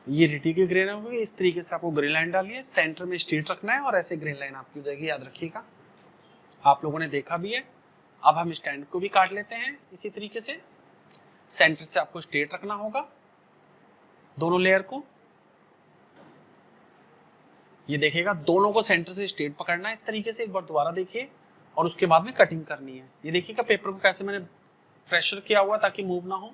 ये रेडी की ग्रेन होगी। इस तरीके से आपको ग्रेन लाइन डालिए, सेंटर में स्ट्रेट रखना है और ऐसे ग्रेन लाइन आपकी हो जाएगी, याद रखिएगा। आप लोगों ने देखा भी है। अब हम स्टैंड को भी काट लेते हैं इसी तरीके से। सेंटर से आपको स्ट्रेट रखना होगा दोनों लेयर को। ये देखिएगा, दोनों को सेंटर से स्ट्रेट पकड़ना है इस तरीके से। एक बार दोबारा देखिए और उसके बाद में कटिंग करनी है। ये देखिएगा, पेपर को कैसे मैंने प्रेशर किया हुआ ताकि मूव ना हो।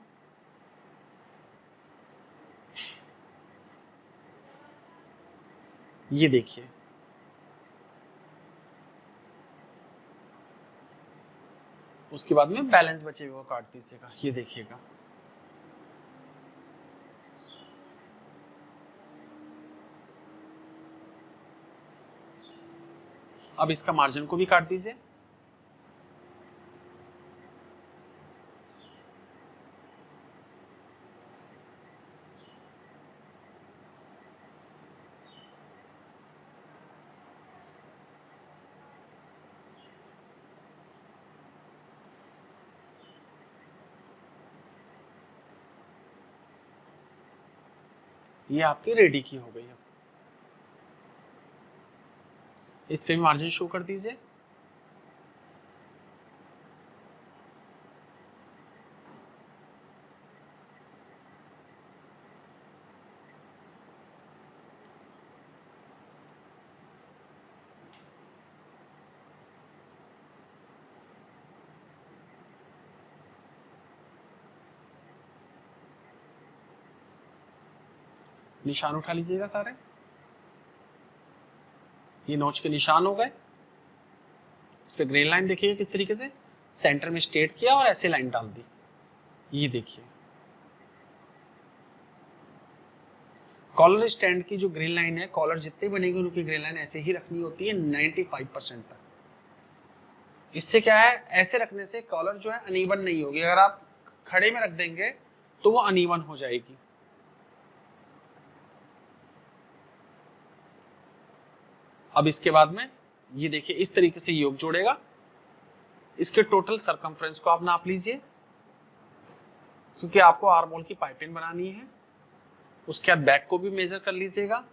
ये देखिए, उसके बाद में बैलेंस बचे हुए काट दीजिएगा। ये देखिएगा, अब इसका मार्जिन को भी काट दीजिए। ये आपकी रेडी की हो गई है। इस पे मार्जिन शो कर दीजिए। निशान उठा लीजिएगा सारे। ये नोच के निशान हो गए। इस पे ग्रेन लाइन देखिए किस तरीके से सेंटर में स्ट्रेट किया और ऐसे लाइन डाल दी। ये देखिए, कॉलर स्टैंड की जो ग्रेन लाइन है, कॉलर जितने बनेगी उनकी ग्रेन लाइन ऐसे ही रखनी होती है 95% तक। इससे क्या है, ऐसे रखने से कॉलर जो है अनइवन नहीं होगी, अगर आप खड़े में रख देंगे तो वो अनइवन हो जाएगी। अब इसके बाद में ये देखिए इस तरीके से योग जोड़ेगा। इसके टोटल सरकमफ्रेंस को आप नाप लीजिए, क्योंकि आपको आर्मोल की पाइपिंग बनानी है। उसके बाद बैक को भी मेजर कर लीजिएगा।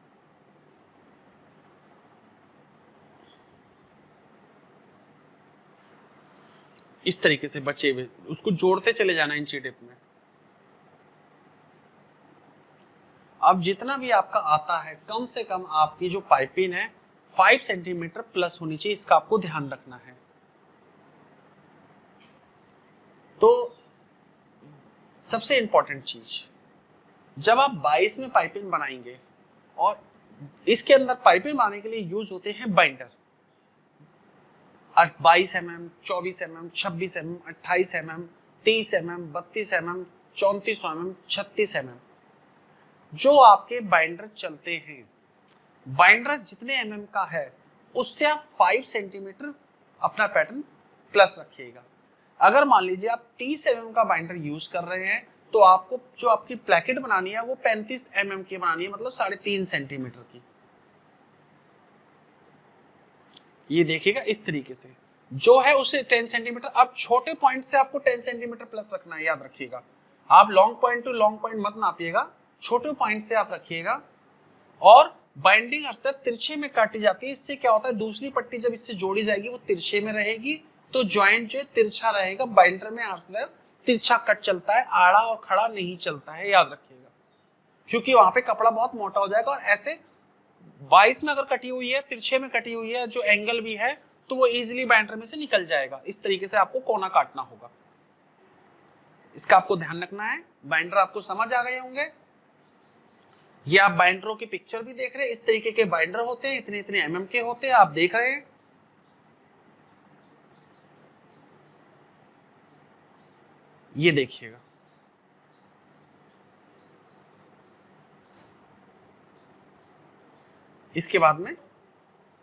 इस तरीके से बचे हुए उसको जोड़ते चले जाना इंची टेप में। अब जितना भी आपका आता है, कम से कम आपकी जो पाइपिंग है 5 सेंटीमीटर प्लस होनी चाहिए, इसका आपको ध्यान रखना है। तो सबसे इंपॉर्टेंट चीज, जब आप 22 में पाइपिंग बनाएंगे और इसके अंदर पाइपिंग बनाने के लिए यूज होते हैं binder, 22 mm, 24 mm, 26 mm, 28 mm, 30 mm, 32 mm, 34 mm, 36 mm जो आपके बाइंडर चलते हैं। बाइंडर जितने mm का है उससे आप 5 सेंटीमीटर अपना पैटर्न प्लस रखिएगा। अगर मान लीजिए आप 30 mm का बाइंडर यूज कर रहे हैं तो आपको जो आपकी प्लेकेट बनानी है वो 35 mm की बनानी है, मतलब 3.5 सेंटीमीटर की। ये देखिएगा इस तरीके से जो है उसे 10 सेंटीमीटर। अब छोटे पॉइंट से आपको 10 सेंटीमीटर प्लस रखना है, याद रखिएगा। आप long point two long point मत नापिएगा, छोटे पॉइंट से आप रखिएगा। और बाइंडिंग अक्सर तिरछे में काटी जाती है, इससे क्या होता है दूसरी पट्टी जब इससे जोड़ी जाएगी वो तिरछे में रहेगी, तो ज्वाइंट जो है तिरछा रहेगा। बाइंडर में अक्सर तिरछा कट चलता है, आड़ा और खड़ा नहीं चलता है, याद रखिएगा, क्योंकि वहां पे कपड़ा बहुत मोटा हो जाएगा। और ऐसे 22 में अगर कटी हुई है, तिरछे में कटी हुई है, जो एंगल भी है, तो वो इजीली बाइंडर में से निकल जाएगा। इस तरीके से आपको कोना काटना होगा, इसका आपको ध्यान रखना है। बाइंडर आपको समझ आ गए होंगे। ये आप बाइंडरों की पिक्चर भी देख रहे हैं, इस तरीके के बाइंडर होते हैं, इतने इतने mm के होते हैं, आप देख रहे हैं। ये देखिएगा, इसके बाद में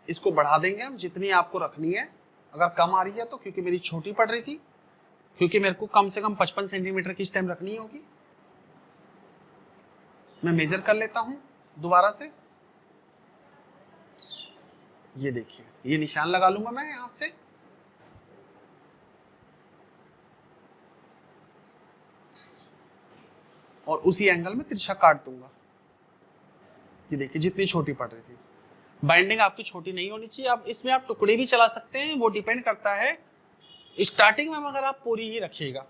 इसको बढ़ा देंगे हम जितनी आपको रखनी है। अगर कम आ रही है तो क्योंकि मेरी छोटी पड़ रही थी, क्योंकि मेरे को कम से कम 55 सेंटीमीटर की स्टेम रखनी होगी। मैं मेजर कर लेता हूं दोबारा से। ये देखिए, ये निशान लगा लूंगा मैं यहां से। और उसी एंगल में तिरछा काट दूंगा। ये देखिए जितनी छोटी पड़ रही थी। बाइंडिंग आपकी छोटी नहीं होनी चाहिए। अब इसमें आप टुकड़े भी चला सकते हैं, वो डिपेंड करता है। स्टार्टिंग में अगर आप पूरी ही रखिएगा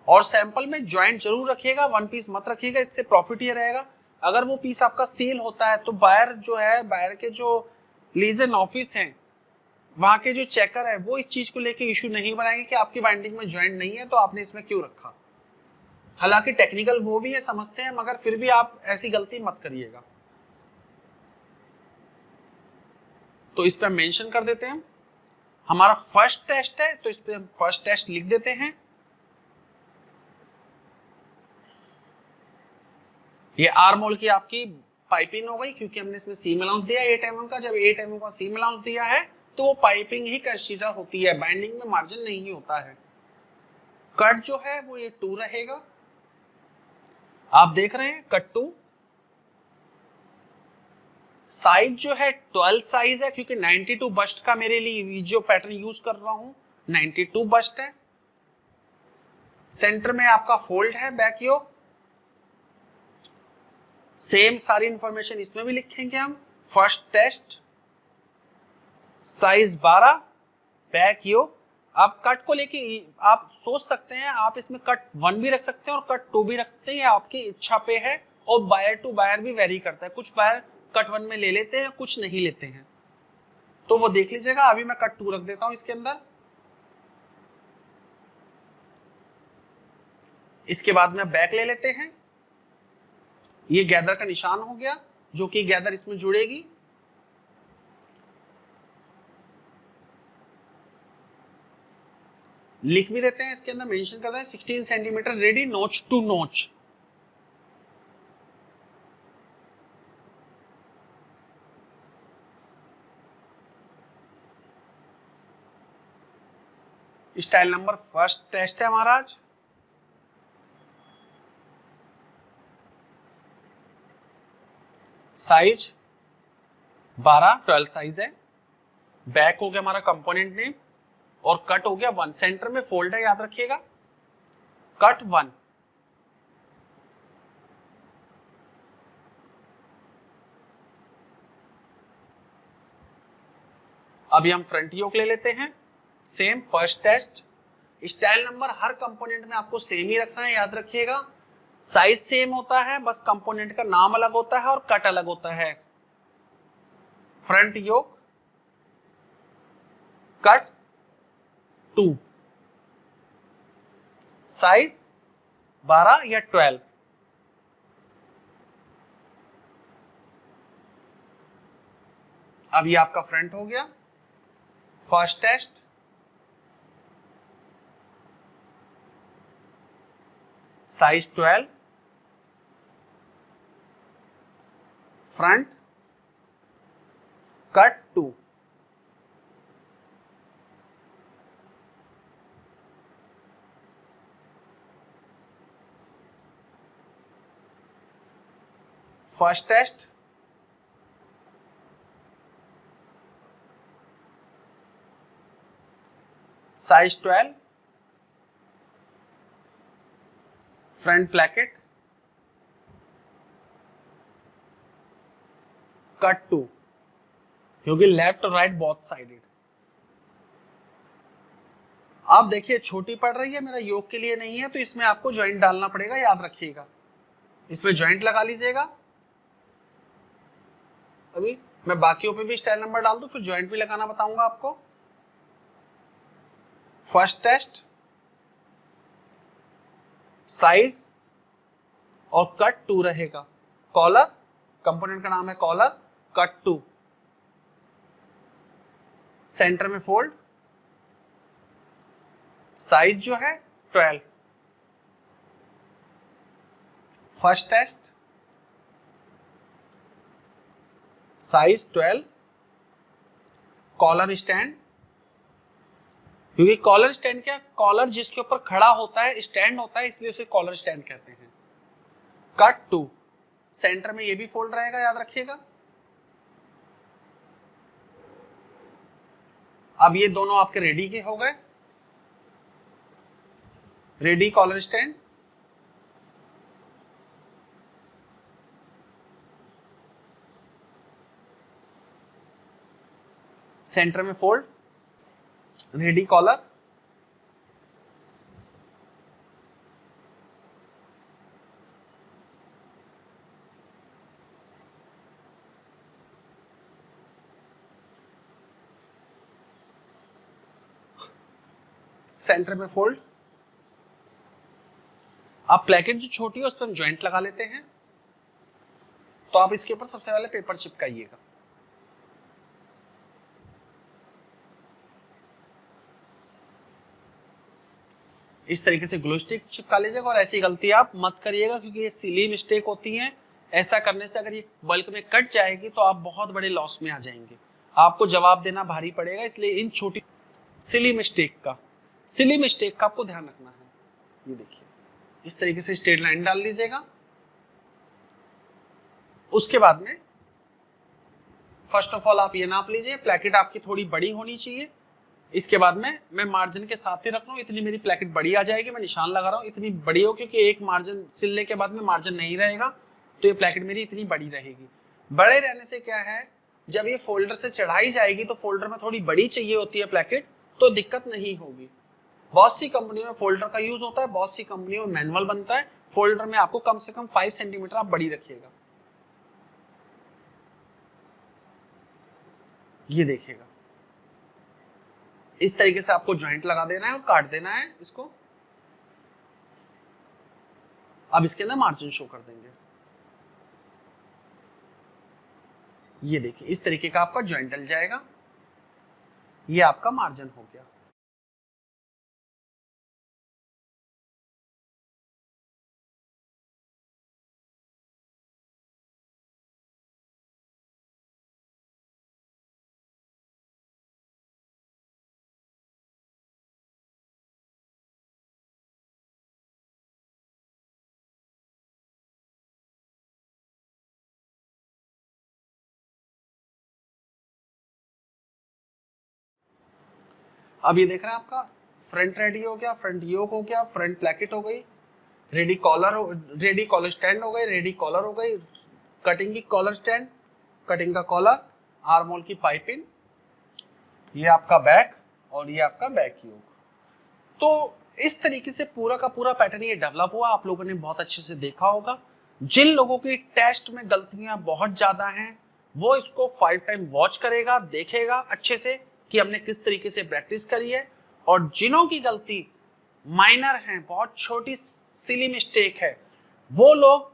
और सैंपल में ज्वाइंट जरूर रखिएगा, वन पीस मत रखिएगा, इससे प्रॉफिट ये रहेगा। अगर वो पीस आपका सेल होता है तो बायर जो है, बायर के जो लीजन ऑफिस हैं, वहां के जो चेकर है, वो इस चीज को लेके इशू नहीं बनाएंगे कि आपकी बाइंडिंग में ज्वाइंट नहीं है तो आपने इसमें क्यों रखा। हालांकि टेक्निकल वो भी है, समझते हैं, मगर फिर भी आप ऐसी गलती मत करिएगा। तो इस पर मेंशन कर देते हैं। हमारा फर्स्ट टेस्ट है तो इस पर हम फर्स्ट टेस्ट लिख देते हैं। ये आर्मोल की आपकी पाइपिंग हो गई, क्योंकि हमने इसमें सीम अलाउंस दिया 8 mm का। जब 8 mm का सीम अलाउंस दिया है तो वो पाइपिंग ही कंसीडर होती है, बाइंडिंग में मार्जिन नहीं होता है। कट जो है वो ये 2 रहेगा, आप देख रहे हैं कट 2। साइज जो है 12 साइज है, क्योंकि 92 बस्ट का मेरे लिए जो पैटर्न यूज कर रहा हूं 92 बस्ट है। सेंटर में आपका फोल्ड है बैक योक। सेम सारी इंफॉर्मेशन इसमें भी लिखेंगे हम। फर्स्ट टेस्ट, साइज 12, बैक योक। आप कट को लेके आप सोच सकते हैं, आप इसमें कट 1 भी रख सकते हैं और कट 2 भी रख सकते हैं, ये आपकी इच्छा पे है। और बायर टू बायर भी वेरी करता है, कुछ बायर कट 1 में ले लेते हैं, कुछ नहीं लेते हैं, तो वो देख लीजिएगा। अभी मैं कट 2 रख देता हूं इसके अंदर। इसके बाद में बैक ले लेते हैं। ये गैदर का निशान हो गया, जो कि गैदर इसमें जुड़ेगी। लिख भी देते हैं, इसके अंदर मेंशन करते हैं 16 सेंटीमीटर रेडी नोच टू नोच। स्टाइल नंबर फर्स्ट टेस्ट है हमारा आज। साइज 12 साइज है। बैक हो गया हमारा कंपोनेंट नेम और कट हो गया 1। सेंटर में फोल्ड है, याद रखिएगा, कट 1। अभी हम फ्रंट योक ले लेते हैं। Same first test. Style number हर कंपोनेंट में आपको सेम ही रखना है, याद रखिएगा। साइज सेम होता है, बस कंपोनेंट का नाम अलग होता है और कट अलग होता है। फ्रंट योक कट 2, साइज 12 या 12। अब ये आपका फ्रंट हो गया। First test, size 12, front cut 2। First test, size 12, front placket cut 2, क्योंकि लेफ्ट और राइट बोथ साइडेड। आप देखिए छोटी पड़ रही है, मेरा योग के लिए नहीं है, तो इसमें आपको ज्वाइंट डालना पड़ेगा, याद रखिएगा। इसमें ज्वाइंट लगा लीजिएगा। अभी मैं बाकियों पे भी स्टाइल नंबर डाल दूं, फिर ज्वाइंट भी लगाना बताऊंगा आपको। फर्स्ट टेस्ट, साइज और कट 2 रहेगा। कॉलर, कंपोनेंट का नाम है कॉलर, कट 2। सेंटर में फोल्ड, साइज जो है 12। First test, size 12, collar stand, क्योंकि कॉलर स्टैंड क्या, कॉलर जिसके ऊपर खड़ा होता है, स्टैंड होता है, इसलिए उसे कॉलर स्टैंड कहते हैं। कट 2, सेंटर में ये भी फोल्ड रहेगा, याद रखिएगा। अब ये दोनों आपके रेडी के हो गए। रेडी कॉलर स्टैंड, सेंटर में फोल्ड, रेडी कॉलर, सेंटर में फोल्ड। आप प्लेकेट जो छोटी है उस पर हम ज्वाइंट लगा लेते हैं, तो आप इसके ऊपर सबसे पहले पेपर चिपकाइएगा। इस तरीके से ग्लू स्टिक चिपका लीजिएगा, और ऐसी गलती आप मत करिएगा, क्योंकि ये सिली मिस्टेक होती है। ऐसा करने से अगर ये बल्क में कट जाएगी तो आप बहुत बड़े लॉस में आ जाएंगे, आपको जवाब देना भारी पड़ेगा। इसलिए इन छोटी सिली मिस्टेक का आपको ध्यान रखना है। ये देखिए इस तरीके से स्ट्रेट लाइन डाल लीजिएगा। उसके बाद में फर्स्ट ऑफ ऑल आप ये नाप लीजिए, प्लेकेट आपकी थोड़ी बड़ी होनी चाहिए। इसके बाद में मैं मार्जिन के साथ ही रख रहा हूँ, इतनी मेरी प्लेकेट बड़ी आ जाएगी, मैं निशान लगा रहा हूँ इतनी बड़ी हो, क्योंकि एक मार्जिन सिलने के बाद में मार्जिन नहीं रहेगा, तो ये प्लेकेट मेरी इतनी बड़ी रहेगी। बड़े रहने से क्या है, जब ये फोल्डर से चढ़ाई जाएगी तो फोल्डर में थोड़ी बड़ी चाहिए होती है प्लेकेट, तो दिक्कत नहीं होगी। बहुत सी कंपनी में फोल्डर का यूज होता है, बहुत सी कंपनियों में मैनुअल बनता है। फोल्डर में आपको कम से कम 5 सेंटीमीटर आप बड़ी रखिएगा। ये देखिएगा इस तरीके से आपको ज्वाइंट लगा देना है और काट देना है इसको। अब इसके अंदर मार्जिन शो कर देंगे। ये देखिए इस तरीके का आपका ज्वाइंट डल जाएगा। ये आपका मार्जिन हो गया। अब ये देख रहे हैं आपका फ्रंट रेडी हो गया, फ्रंट योक हो गया, फ्रंट प्लेकेट हो गई, रेडी कॉलर स्टैंड हो गई, रेडी कॉलर हो गई, कटिंग की कॉलर स्टैंड, कटिंग का कॉलर, आर्म होल की पाइपिंग, ये आपका बैक और ये आपका बैक योक। तो इस तरीके से पूरा का पूरा पैटर्न ये डेवलप हुआ, आप लोगों ने बहुत अच्छे से देखा होगा। जिन लोगों की टेस्ट में गलतियां बहुत ज्यादा हैं वो इसको 5 टाइम वॉच करेगा, देखेगा अच्छे से कि हमने किस तरीके से प्रैक्टिस करी है, और जिनों की गलती माइनर है, बहुत छोटी सिली मिस्टेक है, वो लोग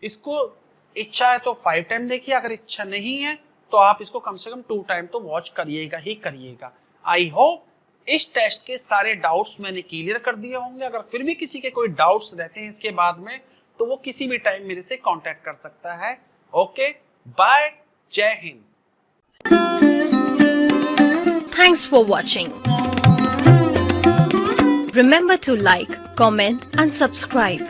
इसको इच्छा है तो 5 टाइम देखिए, अगर इच्छा नहीं है तो आप इसको कम से कम 2 टाइम तो वॉच करिएगा ही करिएगा। आई होप इस टेस्ट के सारे डाउट्स मैंने क्लियर कर दिए होंगे। अगर फिर भी किसी के कोई डाउट्स रहते हैं इसके बाद में तो वो किसी भी टाइम मेरे से कांटेक्ट कर सकता है। ओके, बाय, जय Hind. Thanks for watching. Remember to like, comment and subscribe.